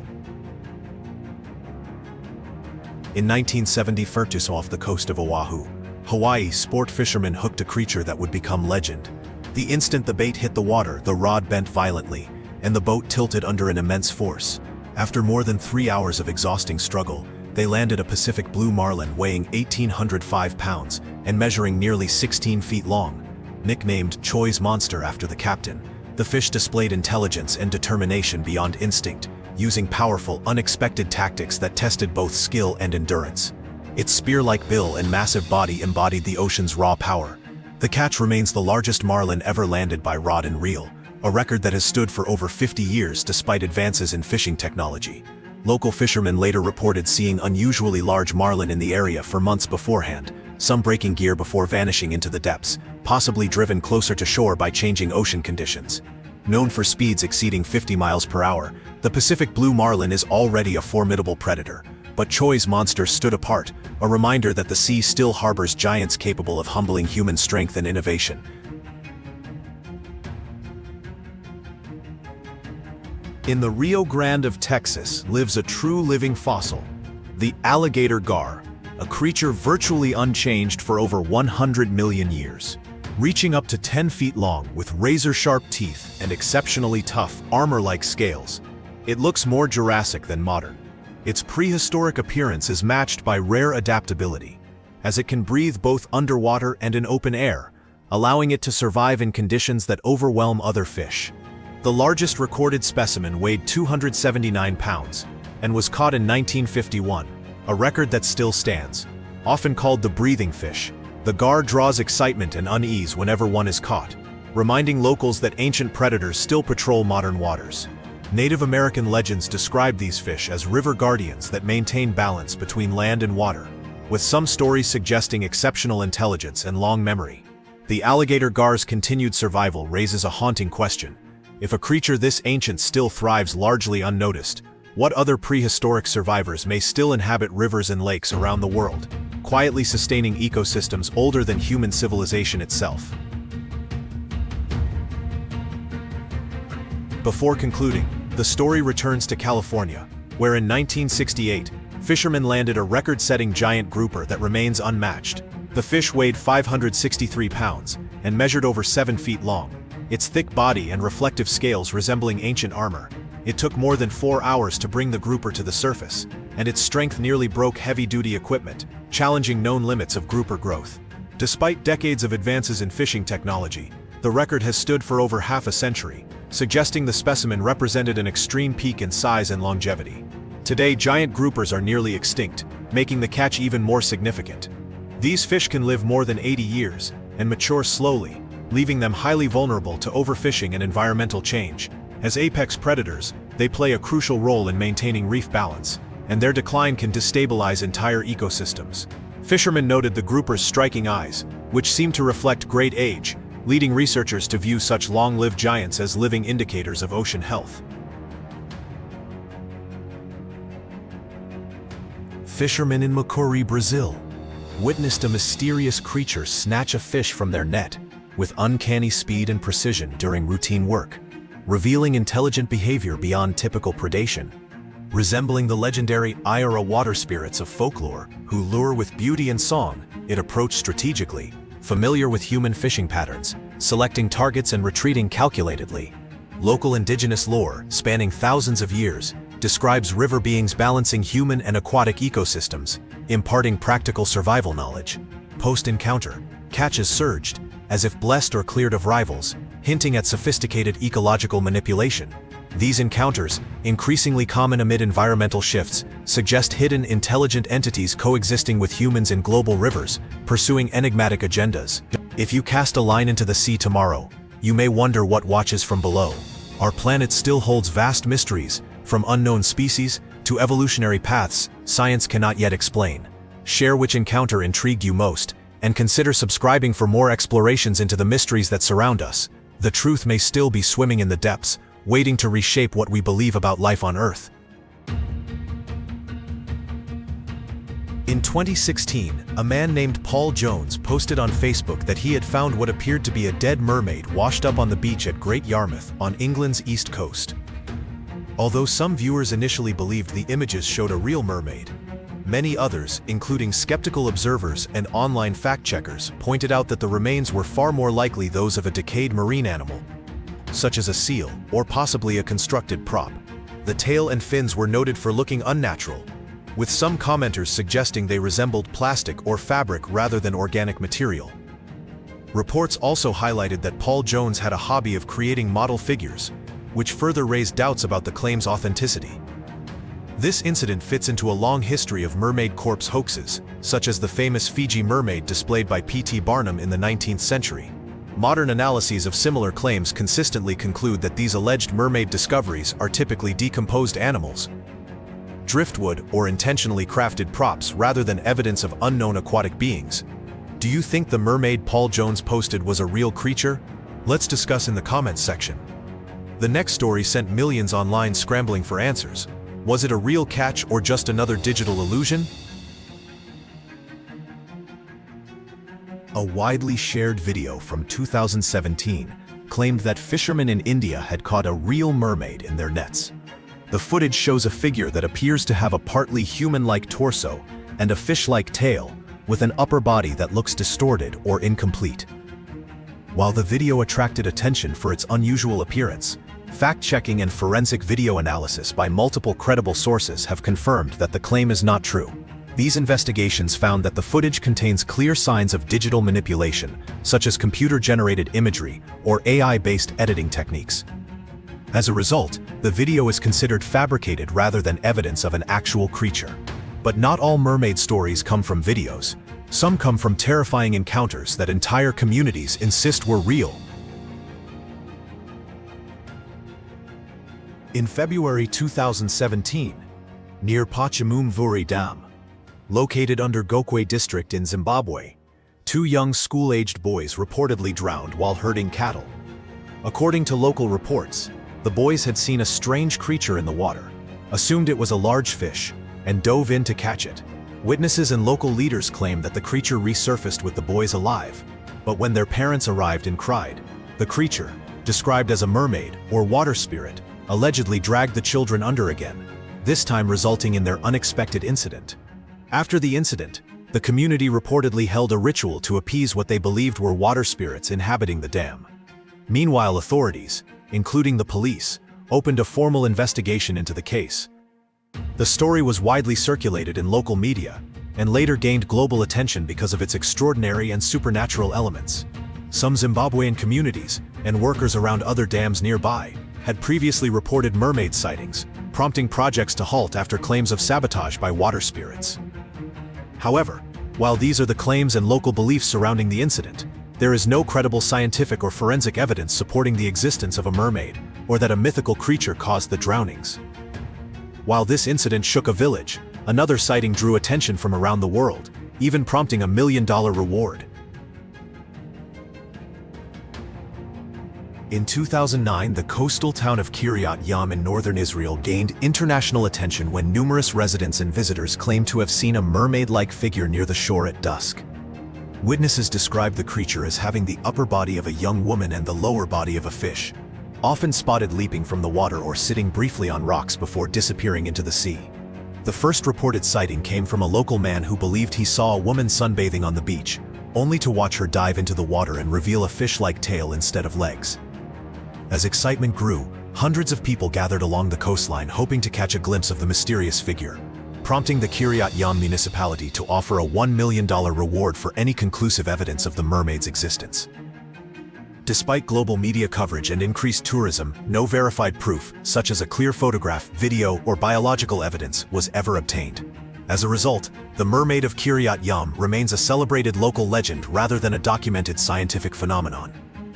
In 1970, off the coast of Oahu, Hawaii, sport fishermen hooked a creature that would become legend. The instant the bait hit the water, the rod bent violently, and the boat tilted under an immense force. After more than 3 hours of exhausting struggle, they landed a Pacific blue marlin weighing 1,805 pounds and measuring nearly 16 feet long. Nicknamed Choi's Monster after the captain, the fish displayed intelligence and determination beyond instinct, using powerful, unexpected tactics that tested both skill and endurance. Its spear-like bill and massive body embodied the ocean's raw power. The catch remains the largest marlin ever landed by rod and reel, a record that has stood for over 50 years despite advances in fishing technology. Local fishermen later reported seeing unusually large marlin in the area for months beforehand, some breaking gear before vanishing into the depths, possibly driven closer to shore by changing ocean conditions. Known for speeds exceeding 50 miles per hour, the Pacific blue marlin is already a formidable predator. But Choi's Monster stood apart, a reminder that the sea still harbors giants capable of humbling human strength and innovation. In the Rio Grande of Texas lives a true living fossil, the alligator gar, a creature virtually unchanged for over 100 million years. Reaching up to 10 feet long with razor-sharp teeth and exceptionally tough, armor-like scales, it looks more Jurassic than modern. Its prehistoric appearance is matched by rare adaptability, as it can breathe both underwater and in open air, allowing it to survive in conditions that overwhelm other fish. The largest recorded specimen weighed 279 pounds and was caught in 1951, a record that still stands. Often called the breathing fish, the gar draws excitement and unease whenever one is caught, reminding locals that ancient predators still patrol modern waters. Native American legends describe these fish as river guardians that maintain balance between land and water, with some stories suggesting exceptional intelligence and long memory. The alligator gar's continued survival raises a haunting question. If a creature this ancient still thrives largely unnoticed, what other prehistoric survivors may still inhabit rivers and lakes around the world, quietly sustaining ecosystems older than human civilization itself? Before concluding, the story returns to California, where in 1968, fishermen landed a record-setting giant grouper that remains unmatched. The fish weighed 563 pounds and measured over 7 feet long, its thick body and reflective scales resembling ancient armor. It took more than 4 hours to bring the grouper to the surface, and its strength nearly broke heavy-duty equipment, challenging known limits of grouper growth. Despite decades of advances in fishing technology, the record has stood for over half a century, suggesting the specimen represented an extreme peak in size and longevity. Today, giant groupers are nearly extinct, making the catch even more significant. These fish can live more than 80 years and mature slowly, leaving them highly vulnerable to overfishing and environmental change. As apex predators, they play a crucial role in maintaining reef balance, and their decline can destabilize entire ecosystems. Fishermen noted the grouper's striking eyes, which seem to reflect great age, leading researchers to view such long-lived giants as living indicators of ocean health. Fishermen in Macuri, Brazil, witnessed a mysterious creature snatch a fish from their net with uncanny speed and precision during routine work, revealing intelligent behavior beyond typical predation. Resembling the legendary Ayara water spirits of folklore, who lure with beauty and song, it approached strategically, familiar with human fishing patterns, selecting targets and retreating calculatedly. Local indigenous lore, spanning thousands of years, describes river beings balancing human and aquatic ecosystems, imparting practical survival knowledge. Post-encounter, catches surged, as if blessed or cleared of rivals, hinting at sophisticated ecological manipulation. These encounters, increasingly common amid environmental shifts, suggest hidden intelligent entities coexisting with humans in global rivers, pursuing enigmatic agendas. If you cast a line into the sea tomorrow, you may wonder what watches from below. Our planet still holds vast mysteries, from unknown species to evolutionary paths science cannot yet explain. Share which encounter intrigued you most, and consider subscribing for more explorations into the mysteries that surround us. The truth may still be swimming in the depths, waiting to reshape what we believe about life on Earth. In 2016, a man named Paul Jones posted on Facebook that he had found what appeared to be a dead mermaid washed up on the beach at Great Yarmouth on England's east coast. Although some viewers initially believed the images showed a real mermaid, many others, including skeptical observers and online fact-checkers, pointed out that the remains were far more likely those of a decayed marine animal, such as a seal or possibly a constructed prop. The tail and fins were noted for looking unnatural, with some commenters suggesting they resembled plastic or fabric rather than organic material. Reports also highlighted that Paul Jones had a hobby of creating model figures, which further raised doubts about the claim's authenticity. This incident fits into a long history of mermaid corpse hoaxes, such as the famous Fiji mermaid displayed by P.T. Barnum in the 19th century. Modern analyses of similar claims consistently conclude that these alleged mermaid discoveries are typically decomposed animals, driftwood, or intentionally crafted props rather than evidence of unknown aquatic beings. Do you think the mermaid Paul Jones posted was a real creature? Let's discuss in the comments section. The next story sent millions online scrambling for answers. Was it a real catch or just another digital illusion? A widely shared video from 2017 claimed that fishermen in India had caught a real mermaid in their nets. The footage shows a figure that appears to have a partly human-like torso and a fish-like tail, with an upper body that looks distorted or incomplete. While the video attracted attention for its unusual appearance, fact-checking and forensic video analysis by multiple credible sources have confirmed that the claim is not true. These investigations found that the footage contains clear signs of digital manipulation, such as computer-generated imagery or AI-based editing techniques. As a result, the video is considered fabricated rather than evidence of an actual creature. But not all mermaid stories come from videos. Some come from terrifying encounters that entire communities insist were real. In February 2017, near Pachamumvuri Dam, located under Gokwe district in Zimbabwe, two young school-aged boys reportedly drowned while herding cattle. According to local reports, the boys had seen a strange creature in the water, assumed it was a large fish, and dove in to catch it. Witnesses and local leaders claimed that the creature resurfaced with the boys alive, but when their parents arrived and cried, the creature, described as a mermaid or water spirit, allegedly dragged the children under again, this time resulting in their unexpected incident. After the incident, the community reportedly held a ritual to appease what they believed were water spirits inhabiting the dam. Meanwhile, authorities, including the police, opened a formal investigation into the case. The story was widely circulated in local media, and later gained global attention because of its extraordinary and supernatural elements. Some Zimbabwean communities, and workers around other dams nearby, had previously reported mermaid sightings, prompting projects to halt after claims of sabotage by water spirits. However, while these are the claims and local beliefs surrounding the incident, there is no credible scientific or forensic evidence supporting the existence of a mermaid, or that a mythical creature caused the drownings. While this incident shook a village, another sighting drew attention from around the world, even prompting $1 million reward. In 2009, the coastal town of Kiryat Yam in northern Israel gained international attention when numerous residents and visitors claimed to have seen a mermaid-like figure near the shore at dusk. Witnesses described the creature as having the upper body of a young woman and the lower body of a fish, often spotted leaping from the water or sitting briefly on rocks before disappearing into the sea. The first reported sighting came from a local man who believed he saw a woman sunbathing on the beach, only to watch her dive into the water and reveal a fish-like tail instead of legs. As excitement grew, hundreds of people gathered along the coastline hoping to catch a glimpse of the mysterious figure, prompting the Kiryat Yam municipality to offer a $1 million reward for any conclusive evidence of the mermaid's existence. Despite global media coverage and increased tourism, no verified proof, such as a clear photograph, video, or biological evidence, was ever obtained. As a result, the mermaid of Kiryat Yam remains a celebrated local legend rather than a documented scientific phenomenon.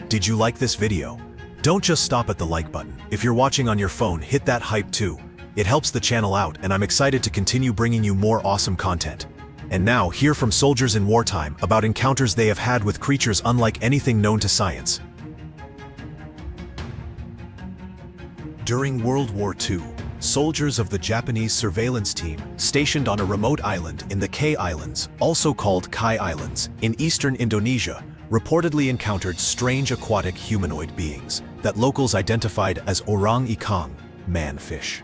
Did you like this video? Don't just stop at the like button. If you're watching on your phone, hit that hype too. It helps the channel out, and I'm excited to continue bringing you more awesome content. And now, hear from soldiers in wartime about encounters they have had with creatures unlike anything known to science. During World War II, soldiers of the Japanese surveillance team, stationed on a remote island in the K Islands, also called Kai Islands, in eastern Indonesia, reportedly encountered strange aquatic humanoid beings that locals identified as orang ikang, man-fish.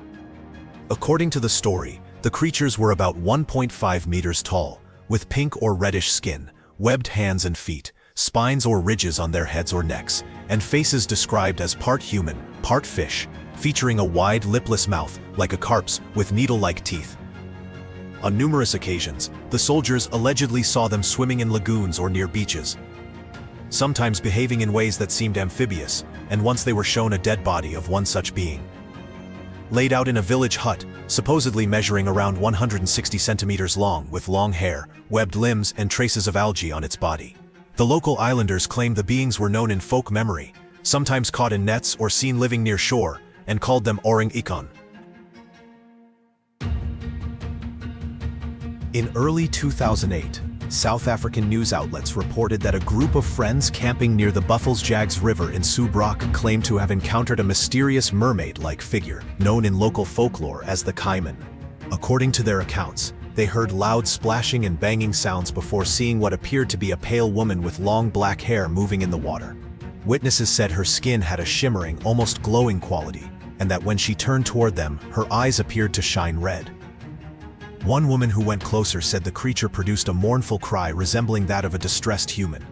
According to the story, the creatures were about 1.5 meters tall, with pink or reddish skin, webbed hands and feet, spines or ridges on their heads or necks, and faces described as part human, part fish, featuring a wide lipless mouth, like a carp's, with needle-like teeth. On numerous occasions, the soldiers allegedly saw them swimming in lagoons or near beaches, sometimes behaving in ways that seemed amphibious, and once they were shown a dead body of one such being, laid out in a village hut, supposedly measuring around 160 centimeters long, with long hair, webbed limbs, and traces of algae on its body. The local islanders claimed the beings were known in folk memory, sometimes caught in nets or seen living near shore, and called them orang ikan. In early 2008, South African news outlets reported that a group of friends camping near the Buffelsjags River in Soebroek claimed to have encountered a mysterious mermaid-like figure, known in local folklore as the Caiman. According to their accounts, they heard loud splashing and banging sounds before seeing what appeared to be a pale woman with long black hair moving in the water. Witnesses said her skin had a shimmering, almost glowing quality, and that when she turned toward them, her eyes appeared to shine red. One woman who went closer said the creature produced a mournful cry resembling that of a distressed human.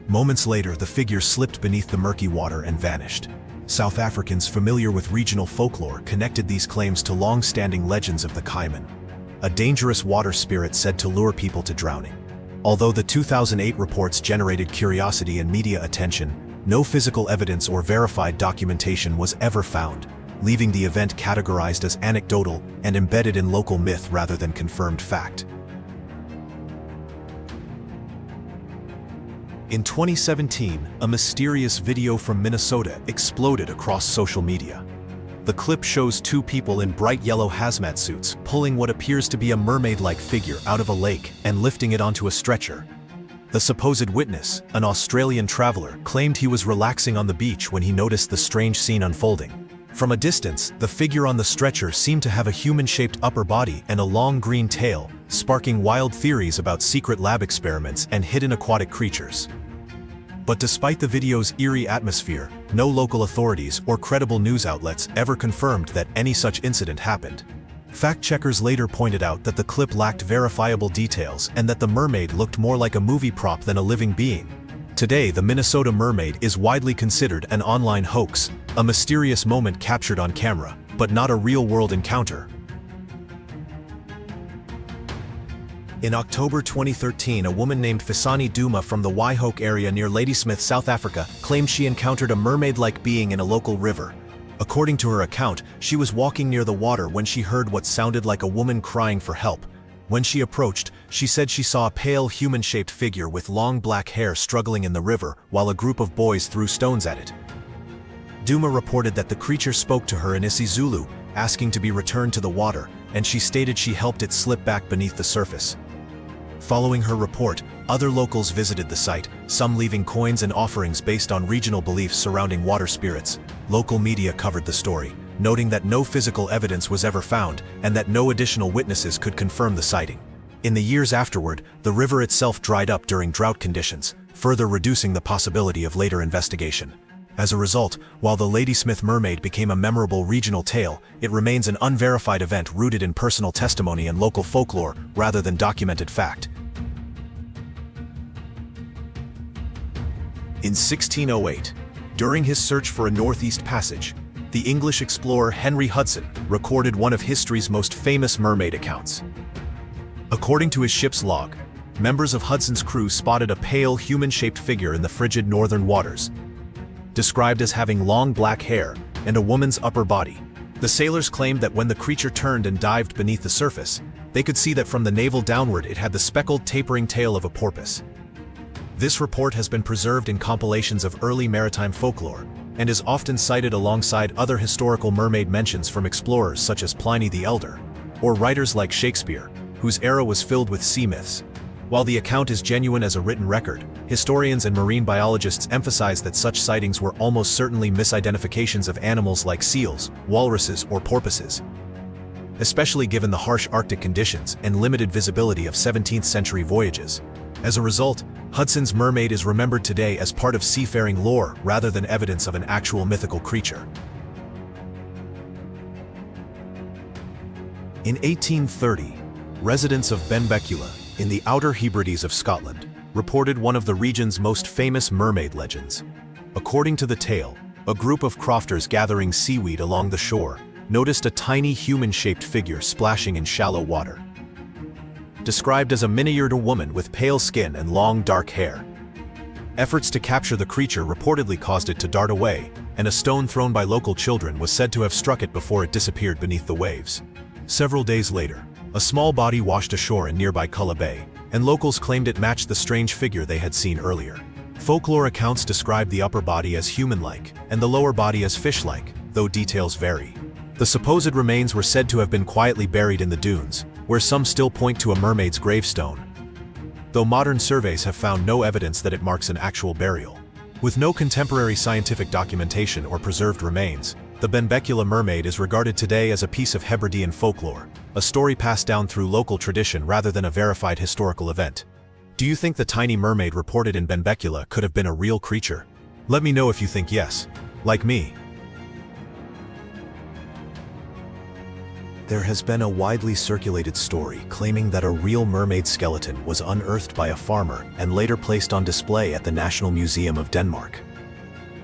Moments later, the figure slipped beneath the murky water and vanished. South Africans familiar with regional folklore connected these claims to long-standing legends of the Caiman, a dangerous water spirit said to lure people to drowning. Although the 2008 reports generated curiosity and media attention, no physical evidence or verified documentation was ever found, leaving the event categorized as anecdotal and embedded in local myth rather than confirmed fact. In 2017, a mysterious video from Minnesota exploded across social media. The clip shows two people in bright yellow hazmat suits pulling what appears to be a mermaid-like figure out of a lake and lifting it onto a stretcher. The supposed witness, an Australian traveler, claimed he was relaxing on the beach when he noticed the strange scene unfolding. From a distance, the figure on the stretcher seemed to have a human-shaped upper body and a long green tail, sparking wild theories about secret lab experiments and hidden aquatic creatures. But despite the video's eerie atmosphere, no local authorities or credible news outlets ever confirmed that any such incident happened. Fact-checkers later pointed out that the clip lacked verifiable details and that the mermaid looked more like a movie prop than a living being. Today, the Minnesota mermaid is widely considered an online hoax, a mysterious moment captured on camera, but not a real-world encounter. In October 2013, a woman named Fisani Duma from the Waihoke area near Ladysmith, South Africa, claimed she encountered a mermaid-like being in a local river. According to her account, she was walking near the water when she heard what sounded like a woman crying for help. When she approached, she said she saw a pale, human-shaped figure with long black hair struggling in the river while a group of boys threw stones at it. Duma reported that the creature spoke to her in isiZulu, asking to be returned to the water, and she stated she helped it slip back beneath the surface. Following her report, other locals visited the site, some leaving coins and offerings based on regional beliefs surrounding water spirits. Local media covered the story, noting that no physical evidence was ever found and that no additional witnesses could confirm the sighting. In the years afterward, the river itself dried up during drought conditions, further reducing the possibility of later investigation. As a result, while the Ladysmith mermaid became a memorable regional tale, it remains an unverified event rooted in personal testimony and local folklore rather than documented fact. In 1608, during his search for a northeast passage, the English explorer Henry Hudson recorded one of history's most famous mermaid accounts. According to his ship's log, members of Hudson's crew spotted a pale, human-shaped figure in the frigid northern waters, described as having long black hair and a woman's upper body. The sailors claimed that when the creature turned and dived beneath the surface, they could see that from the navel downward it had the speckled, tapering tail of a porpoise. This report has been preserved in compilations of early maritime folklore and is often cited alongside other historical mermaid mentions from explorers such as Pliny the Elder, or writers like Shakespeare, whose era was filled with sea myths. While the account is genuine as a written record, historians and marine biologists emphasize that such sightings were almost certainly misidentifications of animals like seals, walruses, or porpoises, especially given the harsh Arctic conditions and limited visibility of 17th-century voyages. As a result, Hudson's mermaid is remembered today as part of seafaring lore rather than evidence of an actual mythical creature. In 1830, residents of Benbecula, in the Outer Hebrides of Scotland, reported one of the region's most famous mermaid legends. According to the tale, a group of crofters gathering seaweed along the shore noticed a tiny human-shaped figure splashing in shallow water. described as a miniature woman with pale skin and long dark hair. Efforts to capture the creature reportedly caused it to dart away, and a stone thrown by local children was said to have struck it before it disappeared beneath the waves. Several days later, a small body washed ashore in nearby Kulla Bay, and locals claimed it matched the strange figure they had seen earlier. Folklore accounts describe the upper body as human-like, and the lower body as fish-like, though details vary. The supposed remains were said to have been quietly buried in the dunes, where some still point to a mermaid's gravestone, though modern surveys have found no evidence that it marks an actual burial. With no contemporary scientific documentation or preserved remains, the Benbecula mermaid is regarded today as a piece of Hebridean folklore, a story passed down through local tradition rather than a verified historical event. Do you think the tiny mermaid reported in Benbecula could have been a real creature? Let me know if you think yes, like me. There has been a widely circulated story claiming that a real mermaid skeleton was unearthed by a farmer and later placed on display at the National Museum of Denmark.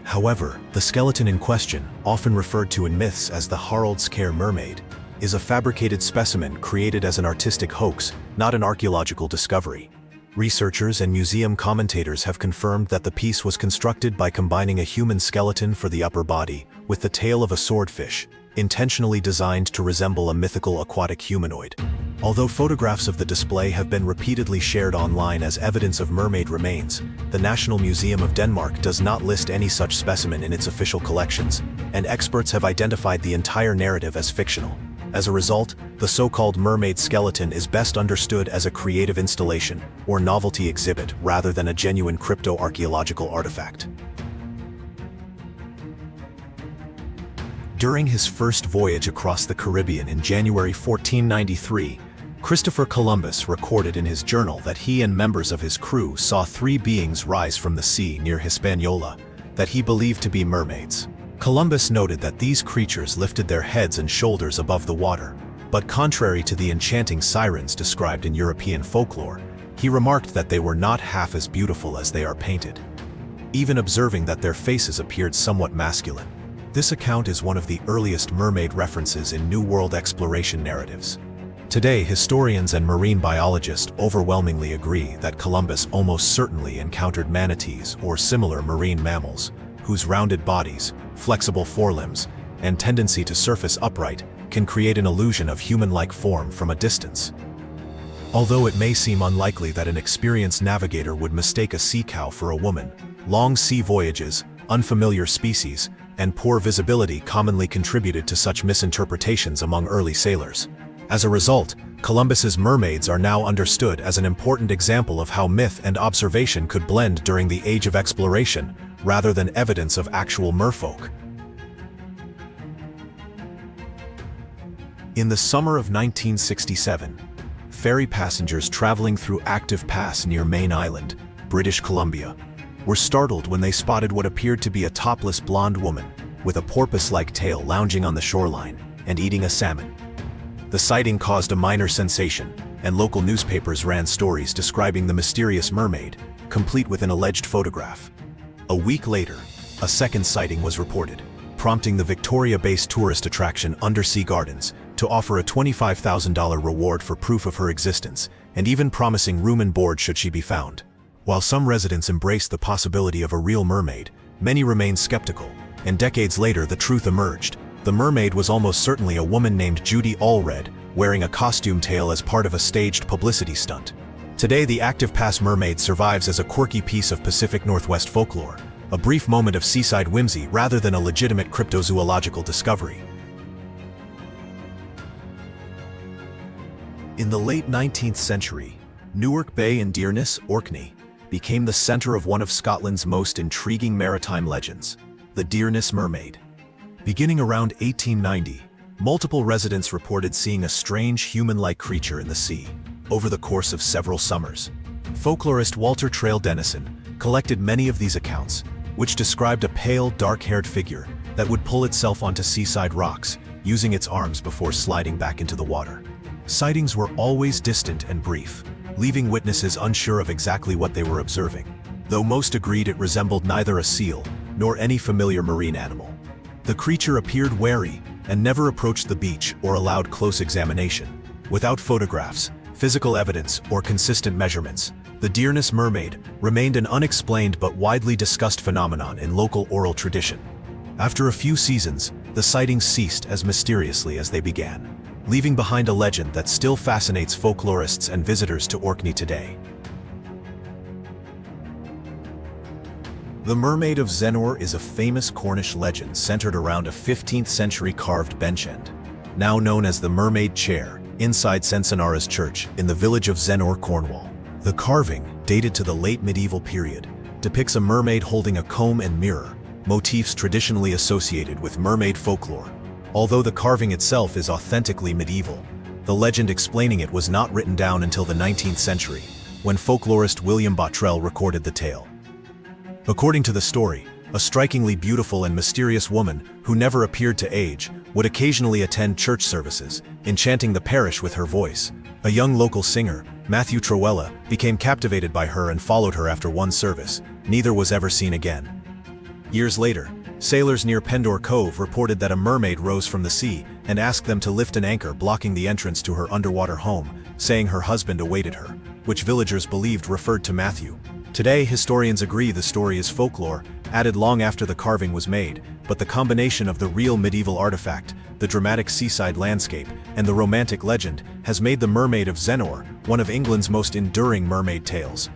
However, the skeleton in question, often referred to in myths as the Haraldskær mermaid, is a fabricated specimen created as an artistic hoax, not an archaeological discovery. Researchers and museum commentators have confirmed that the piece was constructed by combining a human skeleton for the upper body with the tail of a swordfish, intentionally designed to resemble a mythical aquatic humanoid. Although photographs of the display have been repeatedly shared online as evidence of mermaid remains, the National Museum of Denmark does not list any such specimen in its official collections, and experts have identified the entire narrative as fictional. As a result, the so-called mermaid skeleton is best understood as a creative installation or novelty exhibit rather than a genuine crypto-archaeological artifact. During his first voyage across the Caribbean in January 1493, Christopher Columbus recorded in his journal that he and members of his crew saw 3 beings rise from the sea near Hispaniola that he believed to be mermaids. Columbus noted that these creatures lifted their heads and shoulders above the water, but contrary to the enchanting sirens described in European folklore, he remarked that they were not half as beautiful as they are painted, even observing that their faces appeared somewhat masculine. This account is one of the earliest mermaid references in New World exploration narratives. Today, historians and marine biologists overwhelmingly agree that Columbus almost certainly encountered manatees or similar marine mammals, whose rounded bodies, flexible forelimbs, and tendency to surface upright can create an illusion of human-like form from a distance. Although it may seem unlikely that an experienced navigator would mistake a sea cow for a woman, long sea voyages, unfamiliar species, and poor visibility commonly contributed to such misinterpretations among early sailors. As a result, Columbus's mermaids are now understood as an important example of how myth and observation could blend during the Age of Exploration, rather than evidence of actual merfolk. In the summer of 1967, ferry passengers traveling through Active Pass near Main Island, British Columbia, were startled when they spotted what appeared to be a topless blonde woman with a porpoise-like tail lounging on the shoreline and eating a salmon. The sighting caused a minor sensation, and local newspapers ran stories describing the mysterious mermaid, complete with an alleged photograph. A week later, a second sighting was reported, prompting the Victoria-based tourist attraction Undersea Gardens to offer a $25,000 reward for proof of her existence, and even promising room and board should she be found. While some residents embraced the possibility of a real mermaid, many remained skeptical, and decades later the truth emerged. The mermaid was almost certainly a woman named Judy Allred, wearing a costume tail as part of a staged publicity stunt. Today, the Active Pass mermaid survives as a quirky piece of Pacific Northwest folklore, a brief moment of seaside whimsy rather than a legitimate cryptozoological discovery. In the late 19th century, Newark Bay in Dearness, Orkney, became the center of one of Scotland's most intriguing maritime legends, the Dearness Mermaid. Beginning around 1890, multiple residents reported seeing a strange human-like creature in the sea over the course of several summers. Folklorist Walter Traill Dennison collected many of these accounts, which described a pale, dark-haired figure that would pull itself onto seaside rocks, using its arms before sliding back into the water. Sightings were always distant and brief, leaving witnesses unsure of exactly what they were observing, though most agreed it resembled neither a seal nor any familiar marine animal. The creature appeared wary and never approached the beach or allowed close examination. Without photographs, physical evidence, or consistent measurements. The Dearness Mermaid remained an unexplained but widely discussed phenomenon in local oral tradition. After a few seasons, the sightings ceased as mysteriously as they began, leaving behind a legend that still fascinates folklorists and visitors to Orkney today. The Mermaid of Zennor is a famous Cornish legend centered around a 15th-century carved bench-end, now known as the Mermaid Chair, inside Censonora's church in the village of Zennor, Cornwall. The carving, dated to the late medieval period, depicts a mermaid holding a comb and mirror, motifs traditionally associated with mermaid folklore. Although the carving itself is authentically medieval, the legend explaining it was not written down until the 19th century, when folklorist William Bottrell recorded the tale. According to the story, a strikingly beautiful and mysterious woman who never appeared to age would occasionally attend church services, enchanting the parish with her voice. A young local singer, Matthew Trowella, became captivated by her and followed her after one service. Neither was ever seen again. Years later, sailors near Pendor Cove reported that a mermaid rose from the sea and asked them to lift an anchor blocking the entrance to her underwater home, saying her husband awaited her, which villagers believed referred to Matthew. Today, historians agree the story is folklore, added long after the carving was made, but the combination of the real medieval artifact, the dramatic seaside landscape, and the romantic legend has made the Mermaid of Zennor one of England's most enduring mermaid tales.